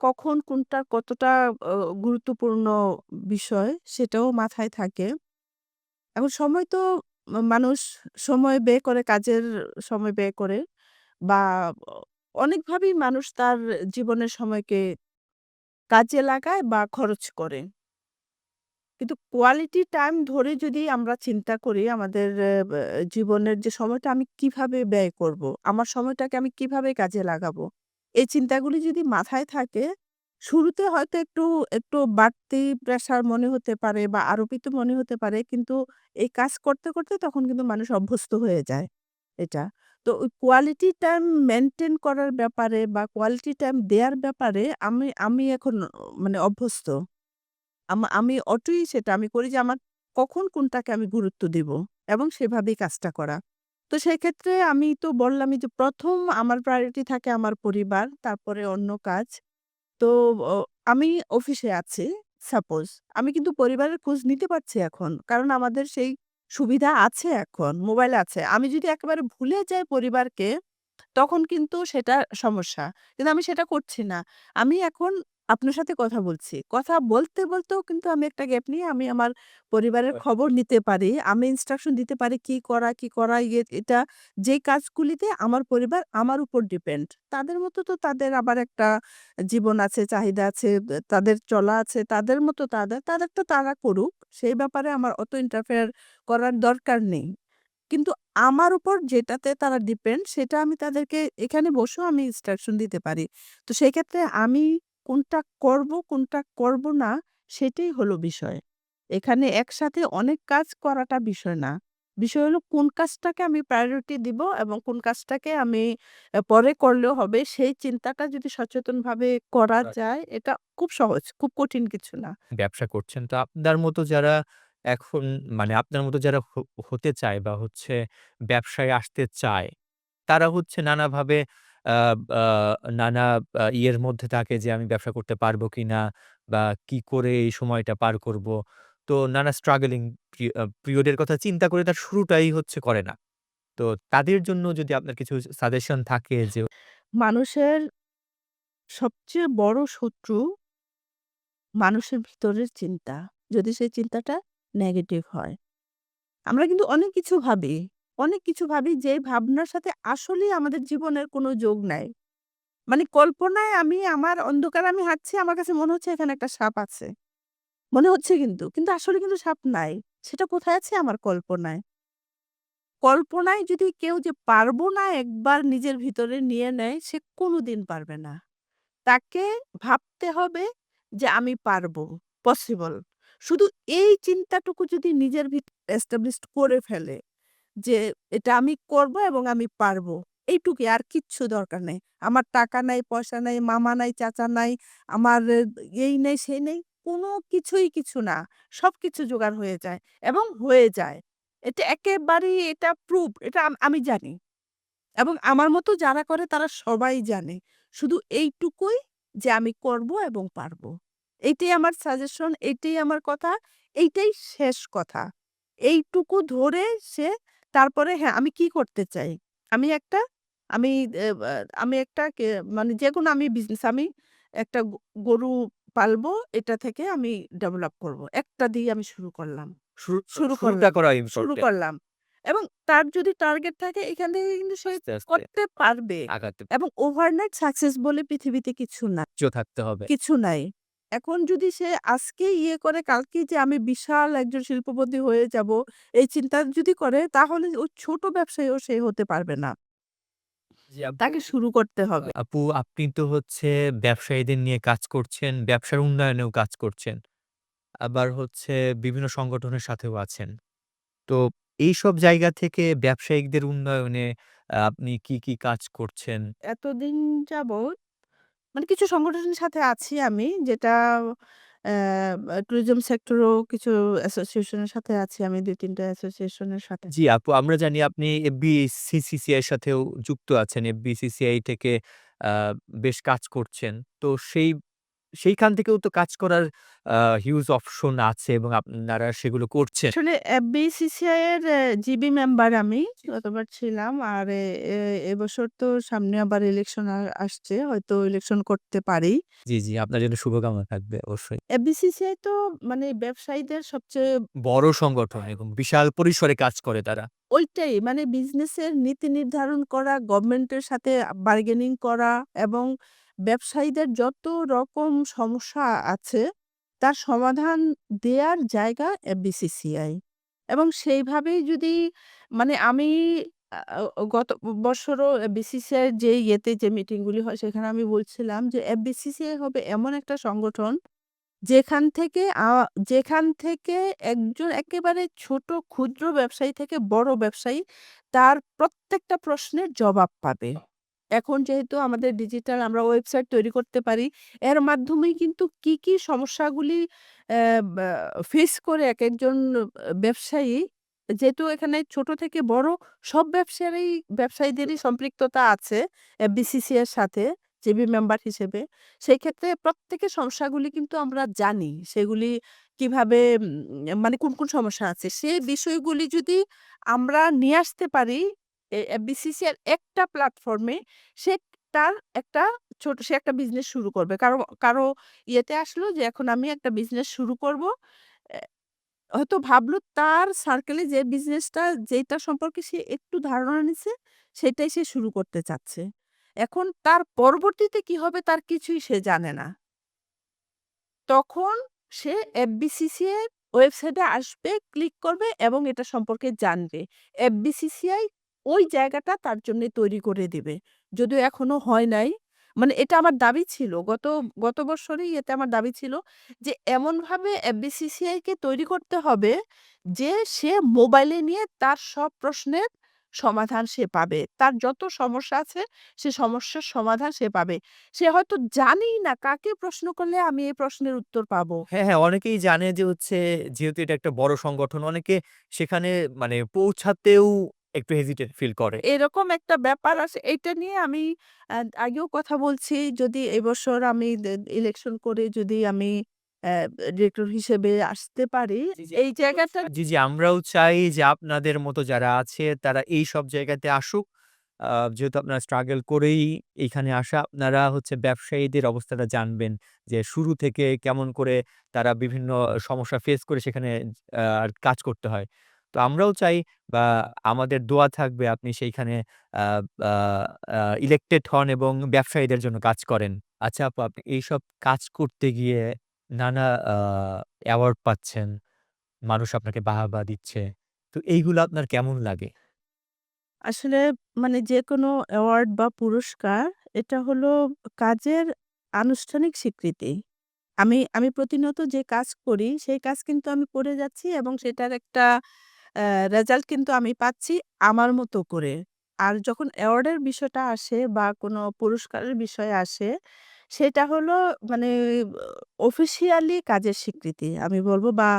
কখন কোনটা কতটা অ গুরুত্বপূর্ণ বিষয় সেটাও মাথায় থাকে। এখন সময় তো মানুষ সময় ব্যয় করে, কাজের সময় ব্যয় করে বা অ অনেকভাবেই মানুষ তার জীবনের সময়কে কাজে লাগায় বা খরচ করে। কিন্তু কোয়ালিটি টাইম ধরে যদি আমরা চিন্তা করি আমাদের জীবনের যে সময়টা আমি কিভাবে ব্যয় করব? আমার সময়টাকে আমি কিভাবে কাজে লাগাবো? এই চিন্তাগুলি যদি মাথায় থাকে, শুরুতে হয়তো একটু বাড়তি প্রেশার মনে হতে পারে বা আরোপিত মনে হতে পারে। কিন্তু এই কাজ করতে তখন কিন্তু মানুষ অভ্যস্ত হয়ে যায় এটা। তো ওই কোয়ালিটি টাইম মেইনটেইন করার ব্যাপারে বা কোয়ালিটি টাইম দেয়ার ব্যাপারে আমি এখন মানে অভ্যস্ত। আমি অটোই সেটা আমি করি যে আমার কখন কোনটাকে আমি গুরুত্ব দিব এবং সেভাবেই কাজটা করা। তো সেক্ষেত্রে আমি তো বললামই যে ১ম আমার প্রায়োরিটি থাকে আমার পরিবার, তারপরে অন্য কাজ। তো অ আমি অফিসে আছি সাপোজ। আমি কিন্তু পরিবারের খোঁজ নিতে পারছি এখন। কারণ আমাদের সেই সুবিধা আছে এখন, মোবাইল আছে। আমি যদি একেবারে ভুলে যাই পরিবারকে তখন কিন্তু সেটা সমস্যা। কিন্তু আমি সেটা করছি না। আমি এখন আপনার সাথে কথা বলছি। কথা বলতেও কিন্তু আমি একটা গ্যাপ নিয়ে আমি আমার পরিবারের খবর নিতে পারি। আমি ইনস্ট্রাকশন দিতে পারি কি করা এটা যেই কাজগুলিতে আমার পরিবার আমার উপর ডিপেন্ড। তাদের মতো তো তাদের আবার একটা জীবন আছে, চাহিদা আছে, তাদের চলা আছে। তাদের মতো তাদেরটা তারা করুক। সেই ব্যাপারে আমার অত ইন্টারফেয়ার করার দরকার নেই। কিন্তু আমার উপর যেটাতে তারা ডিপেন্ড সেটা আমি তাদেরকে এখানে বসেও আমি ইনস্ট্রাকশন দিতে পারি। তো সেক্ষেত্রে আমি কোনটা করব না সেটাই হলো বিষয়। এখানে একসাথে অনেক কাজ করাটা বিষয় না। বিষয় হলো কোন কাজটাকে আমি প্রায়োরিটি দিব এবং কোন কাজটাকে আমি পরে করলেও হবে সেই চিন্তাটা যদি সচেতনভাবে করা যায় এটা খুব সহজ, খুব কঠিন কিছু না। ব্যবসা করছেন। তো আপনার মতো যারা এখন মানে আপনার মতো যারা হতে চায় বা হচ্ছে ব্যবসায় আসতে চায়, তারা হচ্ছে নানাভাবে আ আ নানা ইয়ের মধ্যে থাকে যে আমি ব্যবসা করতে পারবো কিনা বা কি করে এই সময়টা পার করব। তো নানা স্ট্রাগলিং পিরিয়ড এর কথা চিন্তা করে তার শুরুটাই হচ্ছে করে না। তো তাদের জন্য যদি আপনার কিছু সাজেশন থাকে যে মানুষের সবচেয়ে বড় শত্রু মানুষের ভিতরের চিন্তা। যদি সেই চিন্তাটা নেগেটিভ হয়। আমরা কিন্তু অনেক কিছু ভাবি। অনেক কিছু ভাবি যে ভাবনার সাথে আসলেই আমাদের জীবনের কোনো যোগ নাই। মানে কল্পনায় আমি আমার অন্ধকারে আমি হাঁটছি, আমার কাছে মনে হচ্ছে এখানে একটা সাপ আছে। মনে হচ্ছে কিন্তু আসলে কিন্তু সাপ নাই। সেটা কোথায় আছে? আমার কল্পনায়। কল্পনায় যদি কেউ যে পারবো না একবার নিজের ভিতরে নিয়ে নেয়, সে কোনদিন পারবে না। তাকে ভাবতে হবে যে আমি পারবো, পসিবল। শুধু এই চিন্তাটুকু যদি নিজের এস্টাবলিশড করে ফেলে যে এটা আমি করব এবং আমি পারবো। এইটুকুই, আর কিচ্ছু দরকার নেই। আমার টাকা নাই, পয়সা নাই, মামা নাই, চাচা নাই, আমার এই নেই, সেই নেই। কোনো কিছুই কিছু না। সবকিছু জোগাড় হয়ে যায় এবং হয়ে যায়। এটা একেবারেই এটা প্রুফ। এটা আমি জানি। এবং আমার মতো যারা করে তারা সবাই জানে। শুধু এইটুকুই যে আমি করব এবং পারব। এইটাই আমার সাজেশন, এইটাই আমার কথা, এইটাই শেষ কথা। এইটুকু ধরে সে তারপরে হ্যাঁ, আমি কি করতে চাই? আমি একটা আমি এ বা আমি একটা মানে যেকোনো আমি বিজনেস আমি একটা গরু পালবো, এটা থেকে আমি ডেভেলপ করব। একটা দিয়ে আমি শুরু করলাম। শুরু শুরু শুরুটা করলাম, করা শুরু ইম্পোর্টেন্ট। করলাম। এবং তার যদি টার্গেট থাকে এখান থেকে কিন্তু সে আস্তে, আস্তে করতে পারবে। আগাতে এবং ওভারনাইট সাকসেস বলে পৃথিবীতে কিছু না, থাকতে হবে। কিছু নাই। এখন যদি সে আজকে ইয়ে করে কালকেই যে আমি বিশাল একজন শিল্পপতি হয়ে যাব, এই চিন্তা যদি করে তাহলে ওই ছোট ব্যবসায়ীও সে হতে পারবে না। জি, আপু। তাকে শুরু করতে হবে। আপু আপনি তো হচ্ছে ব্যবসায়ীদের নিয়ে কাজ করছেন, ব্যবসার উন্নয়নেও কাজ করছেন। আবার হচ্ছে বিভিন্ন সংগঠনের সাথেও আছেন। তো এইসব জায়গা থেকে ব্যবসায়িকদের উন্নয়নে আপনি কি কাজ করছেন? এতদিন যাবৎ মানে কিছু সংগঠনের সাথে আছি আমি, যেটা ট্যুরিজম সেক্টরেও কিছু অ্যাসোসিয়েশনের সাথে আছি আমি ২-৩ টা অ্যাসোসিয়েশনের সাথে। জি, আপু আমরা জানি আপনি এফবিসিসিআই এর সাথেও যুক্ত আছেন। এফবিসিসিআই থেকে আ বেশ কাজ করছেন। তো সেইখান থেকেও তো কাজ করার আ হিউজ অপশন আছে এবং আপনারা সেগুলো করছেন। আসলে এফবিসিসিআই এর জিবি মেম্বার আমি। গতবার ছিলাম। আর এ এ এবছর তো সামনে আবার ইলেকশন আসছে। হয়তো ইলেকশন করতে পারি। জি, জি, আপনার জন্য শুভকামনা থাকবে অবশ্যই। এফবিসিসিআই তো মানে ব্যবসায়ীদের সবচেয়ে বড় সংগঠন এবং বিশাল পরিসরে কাজ করে তারা। ওইটাই মানে বিজনেসের নীতি নির্ধারণ করা, গভর্নমেন্টের সাথে বার্গেনিং করা এবং ব্যবসায়ীদের যত রকম সমস্যা আছে, তার সমাধান দেয়ার জায়গা এফবিসিসিআই। এবং সেইভাবেই যদি মানে আমি গত বছরও বিসিসিআই এর যে ইয়েতে যে মিটিং গুলি হয় সেখানে আমি বলছিলাম যে এফবিসিসিআই হবে এমন একটা সংগঠন যেখান থেকে যেখান থেকে একজন একেবারে ছোট ক্ষুদ্র ব্যবসায়ী থেকে বড় ব্যবসায়ী তার প্রত্যেকটা প্রশ্নের জবাব পাবে। এখন যেহেতু আমাদের ডিজিটাল আমরা ওয়েবসাইট তৈরি করতে পারি, এর মাধ্যমেই কিন্তু কি সমস্যাগুলি বা ফেস করে একেকজন ব্যবসায়ী, যেহেতু এখানে ছোট থেকে বড় সব ব্যবসায়ীদেরই সম্পৃক্ততা আছে বিসিসি এর সাথে জেবি মেম্বার হিসেবে। সেই ক্ষেত্রে প্রত্যেকের সমস্যাগুলি কিন্তু আমরা জানি। সেগুলি কিভাবে মানে কোন সমস্যা আছে। সে বিষয়গুলি যদি আমরা নিয়ে আসতে পারি বিসিসি এর একটা প্ল্যাটফর্মে, সে তার একটা সে একটা বিজনেস শুরু করবে। কারো ইয়েতে আসলো যে এখন আমি একটা বিজনেস শুরু করব। অ্যা হয়তো ভাবলো তার সার্কেলে যে বিজনেসটা যেটা সম্পর্কে সে একটু ধারণা নিছে, সেটাই সে শুরু করতে চাচ্ছে। এখন তার পরবর্তীতে কি হবে তার কিছুই সে জানে না। তখন সে এফবিসিসিআই ওয়েবসাইটে আসবে, ক্লিক করবে এবং এটা সম্পর্কে জানবে। এফবিসিসিআই ওই জায়গাটা তার জন্যে তৈরি করে দিবে। যদিও এখনো হয় নাই। মানে এটা আমার দাবি ছিল। গত বছরই এটা আমার দাবি ছিল যে এমনভাবে এফবিসিসিআই কে তৈরি করতে হবে যে সে মোবাইলে নিয়ে তার সব প্রশ্নের সমাধান সে পাবে। তার যত সমস্যা আছে সে সমস্যার সমাধান সে পাবে। সে হয়তো জানেই না কাকে প্রশ্ন করলে আমি এই প্রশ্নের উত্তর পাবো। হ্যাঁ, হ্যাঁ, অনেকেই জানে যে হচ্ছে যেহেতু এটা একটা বড় সংগঠন অনেকে সেখানে মানে পৌঁছাতেও একটু হেজিটেট ফিল করে। এরকম একটা ব্যাপার আছে। এইটা নিয়ে আমি আ আগেও কথা বলছি, যদি এবছর আমি ইলেকশন করে যদি আমি অ্যা ডিরেক্টর হিসেবে আসতে পারি, জি, জি। এই জায়গাটা জি, জি, আমরাও চাই যে আপনাদের মতো যারা আছে তারা এইসব জায়গাতে আসুক। আ যেহেতু আপনারা স্ট্রাগল করেই এইখানে আসা, আপনারা হচ্ছে ব্যবসায়ীদের অবস্থাটা জানবেন যে শুরু থেকে কেমন করে তারা বিভিন্ন সমস্যা ফেস করে সেখানে কাজ করতে হয়। তো আমরাও চাই বা আমাদের দোয়া থাকবে আপনি সেইখানে আ আ আ ইলেক্টেড হন এবং ব্যবসায়ীদের জন্য কাজ করেন। আচ্ছা আপু, আপনি এইসব কাজ করতে গিয়ে নানা অ্যাওয়ার্ড পাচ্ছেন। মানুষ আপনাকে বাহাবা দিচ্ছে। তো এইগুলো আপনার কেমন লাগে? আসলে মানে যেকোনো অ্যাওয়ার্ড বা পুরস্কার এটা হলো কাজের আনুষ্ঠানিক স্বীকৃতি। আমি প্রতিনিয়ত যে কাজ করি, সেই কাজ কিন্তু আমি করে যাচ্ছি এবং সেটার একটা অ্যা রেজাল্ট কিন্তু আমি পাচ্ছি আমার মতো করে। আর যখন অ্যাওয়ার্ডের বিষয়টা আসে বা কোনো পুরস্কারের বিষয় আসে, সেটা হলো মানে অফিসিয়ালি কাজের স্বীকৃতি আমি বলব বা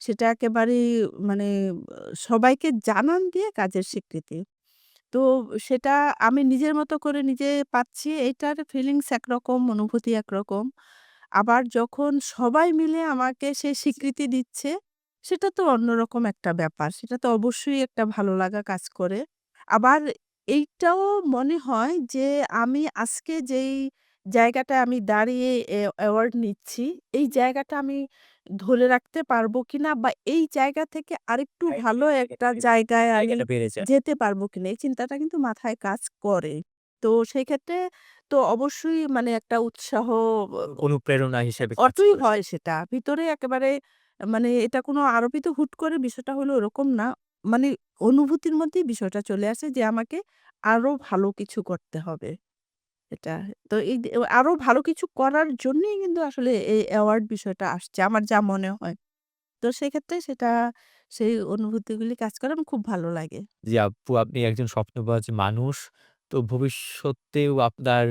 সেটা একেবারেই মানে সবাইকে জানান দিয়ে কাজের স্বীকৃতি। তো সেটা আমি নিজের মতো করে নিজে পাচ্ছি, এইটার ফিলিংস একরকম, অনুভূতি একরকম। আবার যখন সবাই মিলে আমাকে সেই স্বীকৃতি দিচ্ছে, সেটা তো অন্যরকম একটা ব্যাপার। সেটা তো অবশ্যই একটা ভালো লাগা কাজ করে। আবার এইটাও মনে হয় যে আমি আজকে যেই জায়গাটায় আমি দাঁড়িয়ে অ্যাওয়ার্ড নিচ্ছি, এই জায়গাটা আমি ধরে রাখতে পারবো কিনা বা এই জায়গা থেকে আরেকটু ভালো একটা জায়গায় আমি জায়গাটা বেড়ে যায়। যেতে পারবো কিনা এই চিন্তাটা কিন্তু মাথায় কাজ করে। তো সেই ক্ষেত্রে তো অবশ্যই মানে একটা উৎসাহ অনুপ্রেরণা হিসেবে কাজ অটোই করে। হয় সেটা। ভিতরে একেবারে মানে এটা কোনো আরোপিত হুট করে বিষয়টা হলো ওরকম না। মানে অনুভূতির মধ্যেই বিষয়টা চলে আসে যে আমাকে আরো ভালো কিছু করতে হবে। এটা। তো এই যে আরো ভালো কিছু করার জন্যই কিন্তু আসলে এই অ্যাওয়ার্ড বিষয়টা আসছে আমার যা মনে হয়। তো সেক্ষেত্রে সেটা সেই অনুভূতিগুলি কাজ করে আমার খুব ভালো লাগে। জি আপু, আপনি একজন স্বপ্নবাজ মানুষ। তো ভবিষ্যতেও আপনার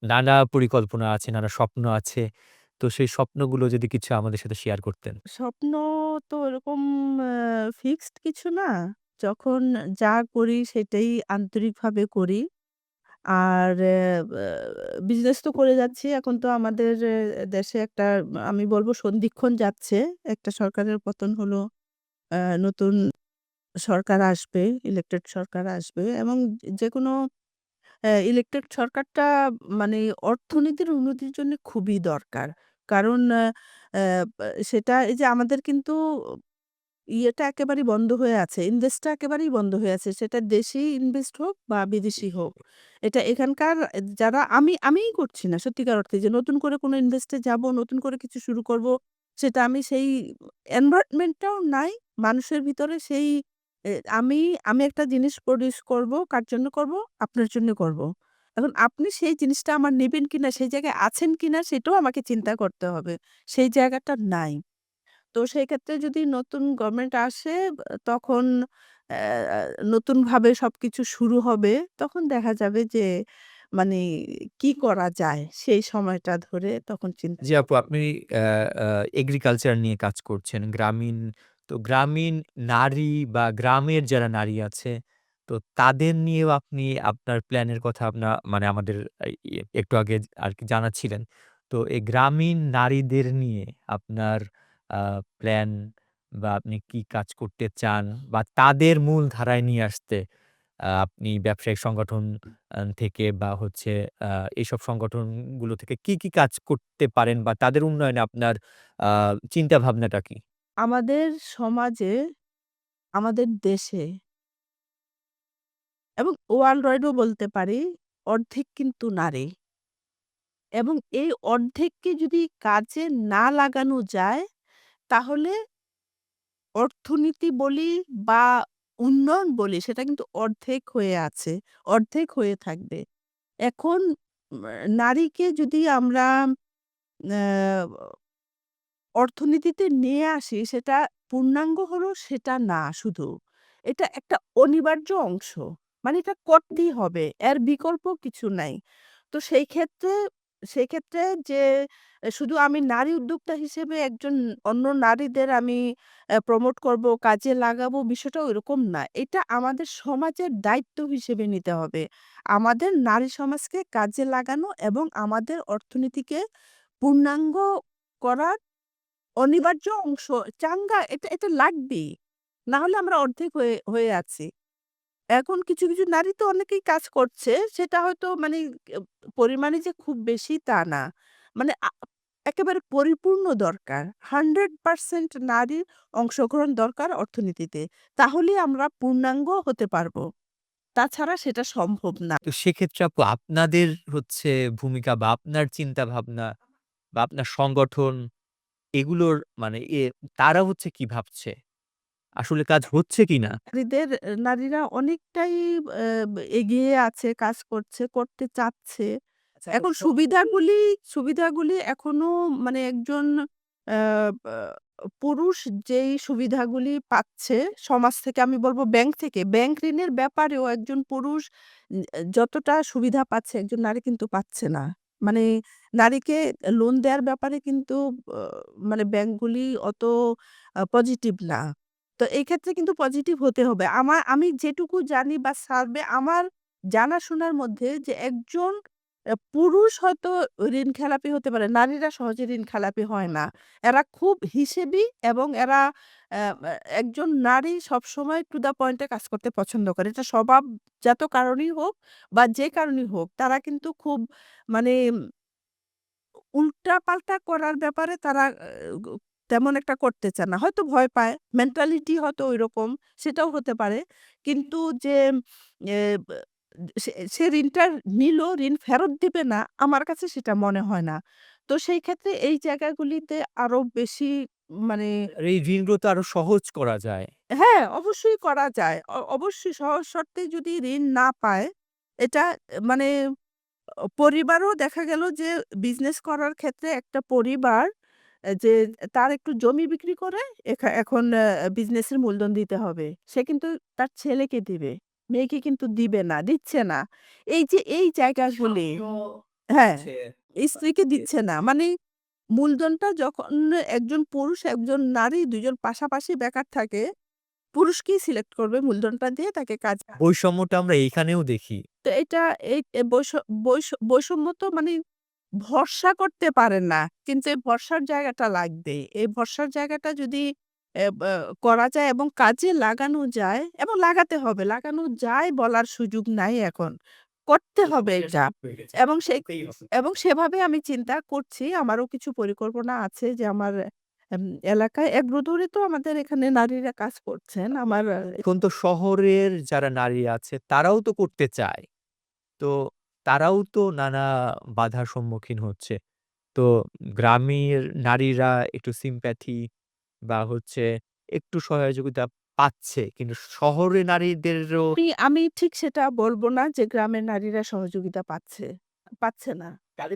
নানা পরিকল্পনা আছে, নানা স্বপ্ন আছে। তো সেই স্বপ্নগুলো যদি কিছু আমাদের সাথে শেয়ার করতেন। স্বপ্ন তো ওরকম ফিক্সড কিছু না। যখন যা করি সেটাই আন্তরিকভাবে করি। আর বিজনেস তো করে যাচ্ছি। এখন তো আমাদের দেশে একটা আমি বলব সন্ধিক্ষণ যাচ্ছে। একটা সরকারের পতন হলো। নতুন সরকার আসবে, ইলেকটেড সরকার আসবে এবং যেকোনো ইলেকটেড সরকারটা মানে অর্থনীতির উন্নতির জন্য খুবই দরকার। কারণ সেটা এই যে আমাদের কিন্তু ইয়েটা একেবারেই বন্ধ হয়ে আছে। ইনভেস্টটা একেবারেই বন্ধ হয়ে আছে। সেটা দেশি ইনভেস্ট হোক বা বিদেশি হোক। এটা এখানকার যারা আমিই করছি না সত্যিকার অর্থে যে নতুন করে কোনো ইনভেস্ট এ যাবো, নতুন করে কিছু শুরু করব। সেটা আমি সেই এনভায়রনমেন্ট টাও নাই। মানুষের ভিতরে সেই এ আমি আমি একটা জিনিস প্রডিউস করব, কার জন্য করব? আপনার জন্য করব। এখন আপনি সেই জিনিসটা আমার নিবেন কিনা, সেই জায়গায় আছেন কিনা সেটাও আমাকে চিন্তা করতে হবে। সেই জায়গাটা নাই। তো সেক্ষেত্রে যদি নতুন গভর্নমেন্ট আসে তখন অ্যা নতুনভাবে সবকিছু শুরু হবে। তখন দেখা যাবে যে মানে কি করা যায় সেই সময়টা ধরে তখন চিন্তা জি আপু, আপনি আ আ এগ্রিকালচার নিয়ে কাজ করছেন। গ্রামীণ নারী বা গ্রামের যারা নারী আছে, তো তাদের নিয়েও আপনি আপনার প্ল্যানের কথা মানে আমাদের একটু আগে আরকি জানাচ্ছিলেন। তো এই গ্রামীণ নারীদের নিয়ে আপনার আ প্ল্যান বা আপনি কি কাজ করতে চান বা তাদের মূল ধারায় নিয়ে আসতে আপনি ব্যবসায়িক সংগঠন থেকে বা হচ্ছে আ এইসব সংগঠনগুলো থেকে কি কাজ করতে পারেন বা তাদের উন্নয়নে আপনার আ চিন্তাভাবনাটা কি? আমাদের সমাজে, আমাদের দেশে এবং ওয়ার্লড ওয়াইড ও বলতে পারি অর্ধেক কিন্তু নারী এবং এই অর্ধেককে যদি কাজে না লাগানো যায় তাহলে অর্থনীতি বলি বা উন্নয়ন বলি সেটা কিন্তু অর্ধেক হয়ে আছে, অর্ধেক হয়ে থাকবে। এখন নারীকে যদি আমরা অ্যা অর্থনীতিতে নিয়ে আসি সেটা পূর্ণাঙ্গ হলো সেটা না শুধু। এটা একটা অনিবার্য অংশ। মানে এটা করতেই হবে। এর বিকল্প কিছু নাই। তো সেই ক্ষেত্রে যে শুধু আমি নারী উদ্যোক্তা হিসেবে একজন অন্য নারীদের আমি প্রমোট করব, কাজে লাগাবো বিষয়টা ওইরকম না। এটা আমাদের সমাজের দায়িত্ব হিসেবে নিতে হবে। আমাদের নারী সমাজকে কাজে লাগানো এবং আমাদের অর্থনীতিকে পূর্ণাঙ্গ করার অনিবার্য অংশ। চাঙ্গা এটা লাগবেই। না হলে আমরা অর্ধেক হয়ে আছি। এখন কিছু নারী তো অনেকেই কাজ করছে। সেটা হয়তো মানে পরিমাণে যে খুব বেশি তা না। মানে একেবারে পরিপূর্ণ দরকার। 100% নারীর অংশগ্রহণ দরকার অর্থনীতিতে। তাহলেই আমরা পূর্ণাঙ্গ হতে পারবো। তাছাড়া সেটা সম্ভব না। তো সেক্ষেত্রে আপু আপনাদের হচ্ছে ভূমিকা বা আপনার চিন্তাভাবনা বা আপনার সংগঠন এগুলোর মানে তারা হচ্ছে কি ভাবছে? আসলে কাজ হচ্ছে কিনা? নারীরা অনেকটাই আ এগিয়ে আছে, কাজ করছে, করতে চাচ্ছে। আচ্ছা এখন সুবিধাগুলি এখনো মানে একজন আ বা পুরুষ যেই সুবিধাগুলি পাচ্ছে সমাজ থেকে, আমি বলব ব্যাংক থেকে, ব্যাংক ঋণের ব্যাপারেও একজন পুরুষ যতটা সুবিধা পাচ্ছে একজন নারী কিন্তু পাচ্ছে না। মানে নারীকে লোন দেয়ার ব্যাপারে কিন্তু আ মানে ব্যাংকগুলি অত পজিটিভ না। তো এই ক্ষেত্রে কিন্তু পজিটিভ হতে হবে। আমি যেটুকু জানি বা সার্ভে আমার জানাশোনার মধ্যে যে একজন পুরুষ হয়তো ঋণ খেলাপি হতে পারে। নারীরা সহজে ঋণ খেলাপি হয় না। এরা খুব হিসেবি এবং এরা অ্যা অ্যা একজন নারী সবসময় টু দ্যা পয়েন্ট এ কাজ করতে পছন্দ করে। এটা স্বভাবজাত কারণেই হোক বা যে কারণেই হোক, তারা কিন্তু খুব মানে উল্টাপাল্টা করার ব্যাপারে তারা গ তেমন একটা করতে চায় না। হয়তো ভয় পায়। মেন্টালিটি হয়তো ঐরকম, সেটাও হতে পারে। কিন্তু যে এ ব সে ঋণটা নিল, ঋণ ফেরত দিবে না, আমার কাছে সেটা মনে হয় না। তো সেই ক্ষেত্রে এই জায়গাগুলিতে আরো বেশি মানে আর এই ঋণগুলো তো আরো সহজ করা যায়। হ্যাঁ, অবশ্যই করা যায়। অবশ্যই সহজ শর্তে যদি ঋণ না পায়, এটা মানে পরিবারও দেখা গেল যে বিজনেস করার ক্ষেত্রে একটা পরিবার যে তার একটু জমি বিক্রি করে এখন বিজনেসের মূলধন দিতে হবে। সে কিন্তু তার ছেলেকে দিবে। মেয়েকে কিন্তু দিবে না, দিচ্ছে না। এই যে এই জায়গাগুলি হ্যাঁ, হচ্ছে স্ত্রীকে দিচ্ছে না। মানে মূলধনটা যখন একজন পুরুষ, একজন নারী ২ জন পাশাপাশি বেকার থাকে, পুরুষকেই সিলেক্ট করবে মূলধনটা দিয়ে তাকে কাজ বৈষম্যটা আমরা এইখানেও দেখি। তো এটা এই এ বৈষম্য তো মানে ভরসা করতে পারেন না। কিন্তু এই ভরসার জায়গাটা লাগবে। এই ভরসার জায়গাটা যদি এ বা করা যায় এবং কাজে লাগানো যায় এবং লাগাতে হবে। লাগানো যায় বলার সুযোগ নাই এখন। করতে হবে এটা। এবং এবং সেভাবে আমি চিন্তা করছি। আমারও কিছু পরিকল্পনা আছে যে আমার এম এলাকায় এগ্রোদৌড়ে তো আমাদের এখানে নারীরা কাজ করছেন। আমার এখন তো শহরের যারা নারী আছে তারাও তো করতে চায়। তো তারাও তো নানা বাধার সম্মুখীন হচ্ছে। তো গ্রামের নারীরা একটু sympathy বা হচ্ছে একটু সহযোগিতা পাচ্ছে। কিন্তু শহরে নারীদেরও আমি ঠিক সেটা বলব না যে গ্রামের নারীরা সহযোগিতা পাচ্ছে। পাচ্ছে না।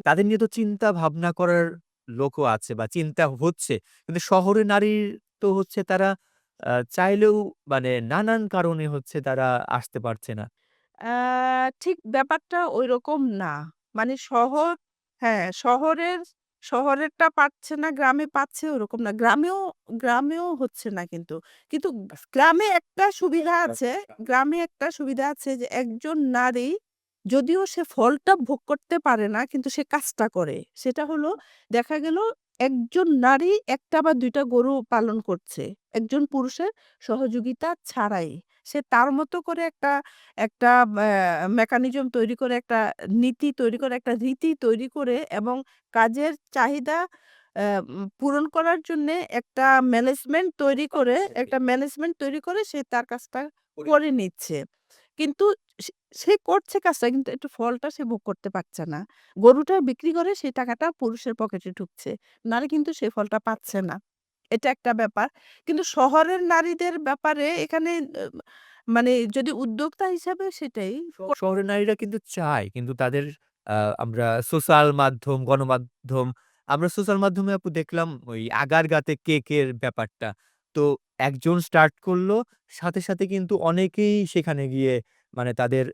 তাদের নিয়ে তো চিন্তা ভাবনা করার লোকও আছে বা চিন্তা হচ্ছে। কিন্তু শহরে নারীর তো হচ্ছে তারা চাইলেও মানে নানান কারণে হচ্ছে তারা আসতে পারছে না। ঠিক ব্যাপারটা ঐরকম না। মানে হ্যাঁ, শহরেরটা পাচ্ছে না, গ্রামে পাচ্ছে ওরকম না। গ্রামেও হচ্ছে না কিন্তু। কিন্তু গ্রামে একটা সুবিধা আছে, গ্রামে একটা সুবিধা আছে যে একজন নারী যদিও সে ফলটা ভোগ করতে পারে না কিন্তু সে কাজটা করে। সেটা হলো দেখা গেল একজন নারী ১ টা বা ২ টা গরু পালন করছে। একজন পুরুষের সহযোগিতা ছাড়াই। সে তার মতো করে একটা একটা মেকানিজম তৈরি করে, একটা নীতি তৈরি করে, একটা রীতি তৈরি করে এবং কাজের চাহিদা পূরণ করার জন্যে একটা ম্যানেজমেন্ট তৈরি করে সে তার কাজটা করে নিচ্ছে। কিন্তু সে সে করছে কাজটা কিন্তু একটু ফলটা সে ভোগ করতে পারছে না। গরুটা বিক্রি করে সেই টাকাটা পুরুষের পকেটে ঢুকছে। নারী কিন্তু সেই ফলটা পাচ্ছে না। এটা একটা ব্যাপার। কিন্তু শহরের নারীদের ব্যাপারে এখানে মানে যদি উদ্যোক্তা হিসাবে সেটাই। শহরের নারীরা কিন্তু চায়। কিন্তু তাদের আমরা সোশ্যাল মাধ্যম, গণমাধ্যম আমরা সোশ্যাল মাধ্যমে আপু দেখলাম ওই আগারগাঁতে কেকের ব্যাপারটা। তো একজন স্টার্ট করলো, সাথে কিন্তু অনেকেই সেখানে গিয়ে মানে তাদের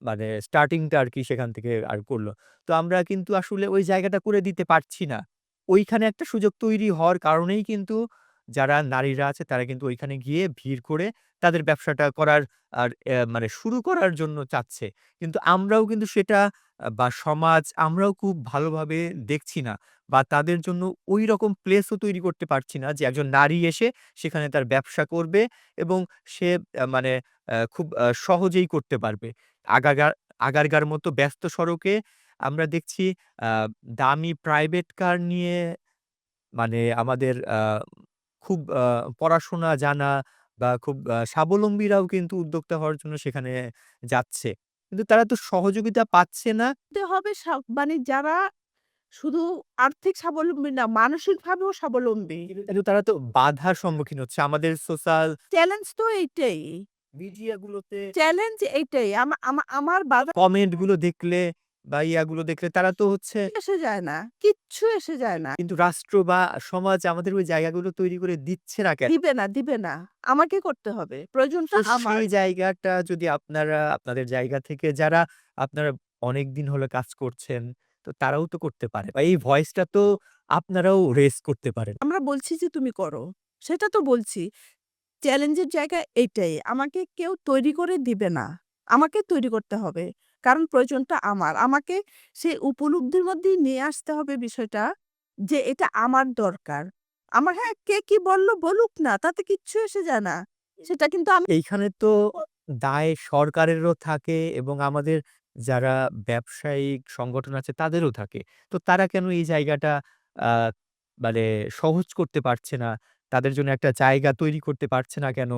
মানে স্টার্টিংটা আরকি সেখান থেকে করল। তো আমরা কিন্তু আসলে ওই জায়গাটা করে দিতে পারছি না। ওইখানে একটা সুযোগ তৈরি হওয়ার কারণেই কিন্তু যারা নারীরা আছে তারা কিন্তু ওইখানে গিয়ে ভিড় করে তাদের ব্যবসাটা করার আর মানে শুরু করার জন্য চাচ্ছে। কিন্তু আমরাও কিন্তু সেটা বা সমাজ আমরাও খুব ভালোভাবে দেখছি না বা তাদের জন্য ঐরকম প্লেসও তৈরি করতে পারছি না যে একজন নারী এসে সেখানে তার ব্যবসা করবে এবং সে মানে খুব সহজেই করতে পারবে। আগারগার আগারগার মতো ব্যস্ত সড়কে আমরা দেখছি আ দামি প্রাইভেট কার নিয়ে মানে আমাদের খুব পড়াশোনা জানা বা খুব স্বাবলম্বীরাও কিন্তু উদ্যোক্তা হওয়ার জন্য সেখানে যাচ্ছে। কিন্তু তারা তো সহযোগিতা পাচ্ছে না। হতে হবে মানে যারা শুধু আর্থিক স্বাবলম্বী না, মানসিকভাবেও স্বাবলম্বী। কিন্তু তারা তো বাধার সম্মুখীন হচ্ছে। আমাদের সোশ্যাল চ্যালেঞ্জ তো এইটাই। মিডিয়া গুলোতে চ্যালেঞ্জ এইটাই। আমার বাধা কমেন্ট গুলো দেখলে বা ইয়াগুলো দেখলে তারা তো হচ্ছে এসে যায় না। কিচ্ছু এসে যায় না। কিন্তু রাষ্ট্র বা সমাজ আমাদের ওই জায়গাগুলো তৈরি করে দিচ্ছে না কেন? দিবে না, দিবে না। আমাকে করতে হবে। প্রয়োজনটা তো আমার। সেই জায়গাটা যদি আপনারা আপনাদের জায়গা থেকে যারা আপনারা অনেকদিন হলো কাজ করছেন, তো তারাও তো করতে পারে। বা এই ভয়েসটা তো আপনারাও রেইজ করতে পারেন। আমরা বলছি যে তুমি করো। সেটা তো বলছি। চ্যালেঞ্জের জায়গা এইটাই। আমাকে কেউ তৈরি করে দিবে না। আমাকে তৈরি করতে হবে। কারণ প্রয়োজনটা আমার। আমাকে সেই উপলব্ধির মধ্যেই নিয়ে আসতে হবে বিষয়টা যে এটা আমার দরকার। আমার হ্যাঁ, কে কি বলল বলুক না। তাতে কিচ্ছু এসে যায় না। সেটা কিন্তু আমি এইখানে তো দায় সরকারেরও থাকে এবং আমাদের যারা ব্যবসায়িক সংগঠন আছে তাদেরও থাকে। তো তারা কেন এই জায়গাটা আ মানে সহজ করতে পারছে না? তাদের জন্য একটা জায়গা তৈরি করতে পারছে না কেন?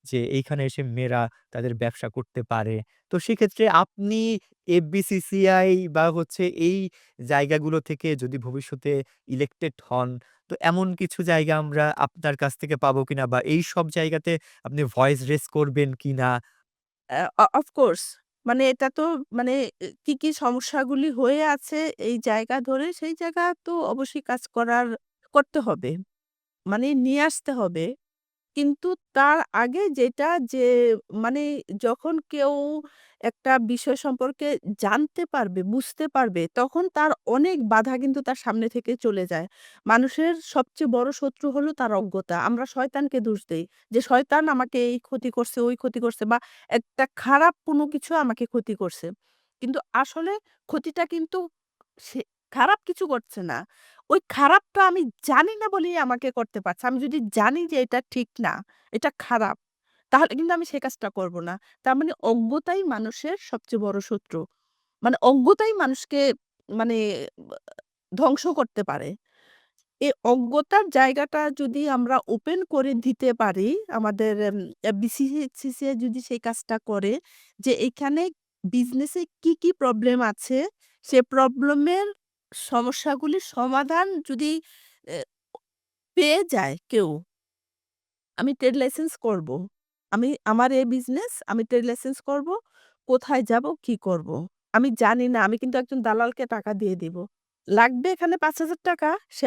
যে এইখানে এসে মেয়েরা তাদের ব্যবসা করতে পারে। তো সেক্ষেত্রে আপনি এফবিসিসিআই বা হচ্ছে এই জায়গাগুলো থেকে যদি ভবিষ্যতে ইলেক্টেড হন, তো এমন কিছু জায়গা আমরা আপনার কাছ থেকে পাবো কিনা বা এইসব জায়গাতে আপনি ভয়েস রেজ করবেন কিনা? অফ কোর্স মানে এটা তো মানে কি, কি সমস্যাগুলি হয়ে আছে এই জায়গা ধরে সেই জায়গা তো অবশ্যই কাজ করতে হবে। মানে নিয়ে আসতে হবে। কিন্তু তার আগে যেটা যে মানে যখন কেউ একটা বিষয় সম্পর্কে জানতে পারবে, বুঝতে পারবে, তখন তার অনেক বাধা কিন্তু তার সামনে থেকে চলে যায়। মানুষের সবচেয়ে বড় শত্রু হলো তার অজ্ঞতা। আমরা শয়তানকে দোষ দেই। যে শয়তান আমাকে এই ক্ষতি করছে, ওই ক্ষতি করছে বা একটা খারাপ কোনো কিছু আমাকে ক্ষতি করছে। কিন্তু আসলে ক্ষতিটা কিন্তু সে খারাপ কিছু করছে না। ওই খারাপটা আমি জানি না বলেই আমাকে করতে পারছে। আমি যদি জানি যে এটা ঠিক না, এটা খারাপ, তাহলে কিন্তু আমি সে কাজটা করব না। তার মানে অজ্ঞতাই মানুষের সবচেয়ে বড় শত্রু। মানে অজ্ঞতাই মানুষকে মানে বা ধ্বংস করতে পারে। এই অজ্ঞতার জায়গাটা যদি আমরা ওপেন করে দিতে পারি, আমাদের বিসিসিআই যদি সেই কাজটা করে যে এখানে বিজনেসে কি, কি প্রবলেম আছে, সে প্রবলেমের সমস্যাগুলির সমাধান যদি এ পেয়ে যায় কেউ, আমি ট্রেড লাইসেন্স করব। আমার এই বিজনেস, আমি ট্রেড লাইসেন্স করব। কোথায় যাব, কি করব? আমি জানি না। আমি কিন্তু একজন দালালকে টাকা দিয়ে দিব। লাগবে এখানে ৳৫,০০০ সে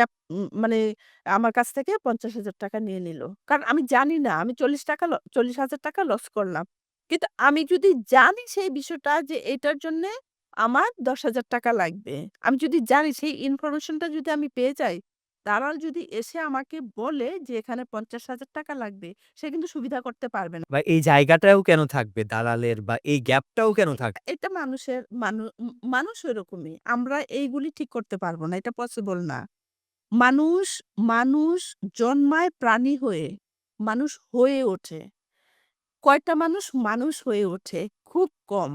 মানে আমার কাছ থেকে ৳৫০,০০০ নিয়ে নিল। কারণ আমি জানি না। আমি ৳৪০,০০০ লস করলাম। কিন্তু আমি যদি জানি সেই বিষয়টা যে এটার জন্যে আমার ৳১০,০০০ লাগবে। আমি যদি জানি সেই ইনফরমেশনটা যদি আমি পেয়ে যাই, দালাল যদি এসে আমাকে বলে যে এখানে ৳৫০,০০০ লাগবে, সে কিন্তু সুবিধা করতে পারবে না। বা এই জায়গাটাও কেন থাকবে দালালের বা এই গ্যাপটাও কেন থাকবে? এটা মানুষের মানুষ ওরকমই। আমরা এইগুলি ঠিক করতে পারব না। এটা পসিবল না। মানুষ, মানুষ জন্মায় প্রাণী হয়ে। মানুষ হয়ে ওঠে। কয়টা মানুষ মানুষ হয়ে ওঠে? খুব কম।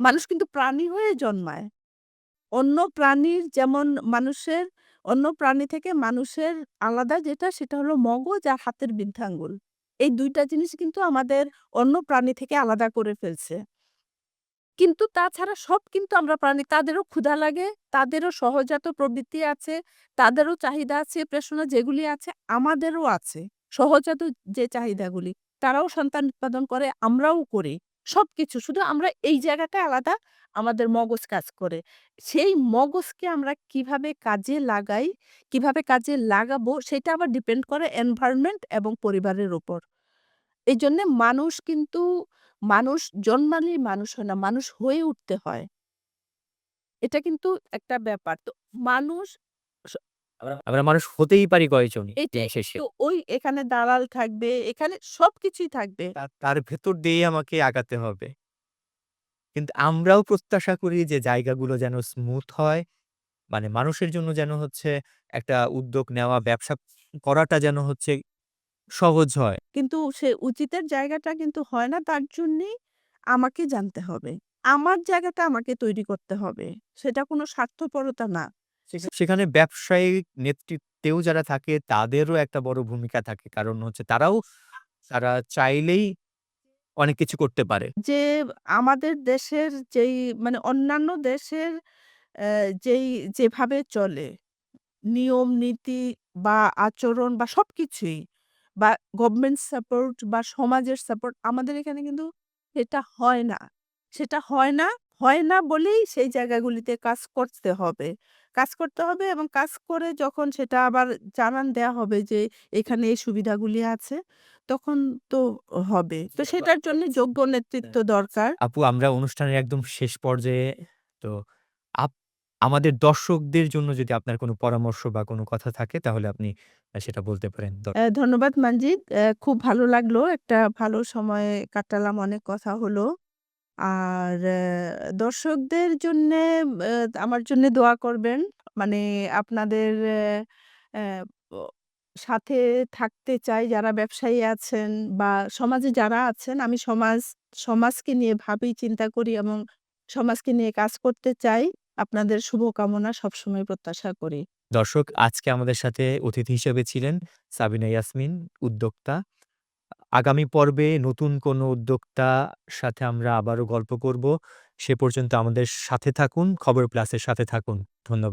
মানুষ কিন্তু প্রাণী হয়ে জন্মায়। অন্য প্রাণীর যেমন মানুষের অন্য প্রাণী থেকে মানুষের আলাদা যেটা সেটা হলো মগজ আর হাতের বৃদ্ধাঙ্গুল। এই ২ টা জিনিস কিন্তু আমাদের অন্য প্রাণী থেকে আলাদা করে ফেলছে। কিন্তু তাছাড়া সব কিন্তু আমরা প্রাণী। তাদেরও ক্ষুধা লাগে, তাদেরও সহজাত প্রবৃত্তি আছে, তাদেরও চাহিদা আছে, প্রশ্ন যেগুলি আছে আমাদেরও আছে। সহজাত যে চাহিদাগুলি। তারাও সন্তান উৎপাদন করে, আমরাও করি। সবকিছু। শুধু আমরা এই জায়গাটায় আলাদা, আমাদের মগজ কাজ করে। সেই মগজকে আমরা কিভাবে কাজে লাগাই, কিভাবে কাজে লাগাবো সেটা আবার ডিপেন্ড করে এনভায়রনমেন্ট এবং পরিবারের উপর। এইজন্যে মানুষ জন্মালেই মানুষ হয় না, মানুষ হয়ে উঠতে হয়। এটা কিন্তু একটা ব্যাপার। তো মানুষ স আমরা মানুষ হতেই পারি কয়জন দিন এটাই। শেষে। তো ওই এখানে দালাল থাকবে, এখানে সবকিছুই থাকবে। তার ভেতর দিয়েই আমাকে আগাতে হবে। কিন্তু আমরাও প্রত্যাশা করি যে জায়গাগুলো যেন স্মুথ হয়। মানে মানুষের জন্য যেন হচ্ছে একটা উদ্যোগ নেওয়া, ব্যবসা করাটা যেন হচ্ছে সহজ হয়। কিন্তু সে উচিতের জায়গাটা কিন্তু হয় না। তার জন্যেই আমাকে জানতে হবে। আমার জায়গাটা আমাকে তৈরি করতে হবে। সেটা কোনো স্বার্থপরতা না। সেখানে ব্যবসায়িক নেতৃত্বেও যারা থাকে তাদেরও একটা বড় ভূমিকা থাকে। কারণ হচ্ছে তারা চাইলেই অনেক কিছু করতে পারে। যে আমাদের দেশের যেই মানে অন্যান্য দেশের যেই যেভাবে চলে নিয়ম নীতি বা আচরণ বা সবকিছুই বা গভর্নমেন্ট সাপোর্ট বা সমাজের সাপোর্ট আমাদের এখানে কিন্তু সেটা হয় না। সেটা হয় না বলেই সেই জায়গাগুলিতে কাজ করতে হবে। কাজ করতে হবে এবং কাজ করে যখন সেটা আবার জানান দেয়া হবে যে এখানে এই সুবিধাগুলি আছে, তখন তো হবে। তো সেটার জন্য যোগ্য নেতৃত্ব দরকার। আপু আমরা অনুষ্ঠানের একদম শেষ পর্যায়ে। তো আপ আমাদের দর্শকদের জন্য যদি আপনার কোনো পরামর্শ বা কোনো কথা থাকে তাহলে আপনি সেটা বলতে পারেন। ধন্যবাদ মানজিত। খুব ভালো লাগলো। একটা ভালো সময় কাটালাম, অনেক কথা হলো। আর দর্শকদের জন্যে আমার জন্যে দোয়া করবেন। মানে আপনাদের অ্যা ও সাথে থাকতে চাই যারা ব্যবসায়ী আছেন বা সমাজে যারা আছেন। আমি সমাজকে নিয়ে ভাবি, চিন্তা করি এবং সমাজকে নিয়ে কাজ করতে চাই। আপনাদের শুভকামনা সবসময় প্রত্যাশা করি। দর্শক আজকে আমাদের সাথে অতিথি হিসেবে ছিলেন সাবিনা ইয়াসমিন, উদ্যোক্তা। আগামী পর্বে নতুন কোনো উদ্যোক্তার সাথে আমরা আবারও গল্প করব। সে পর্যন্ত আমাদের সাথে থাকুন, খবর প্লাসের সাথে থাকুন। ধন্যবাদ।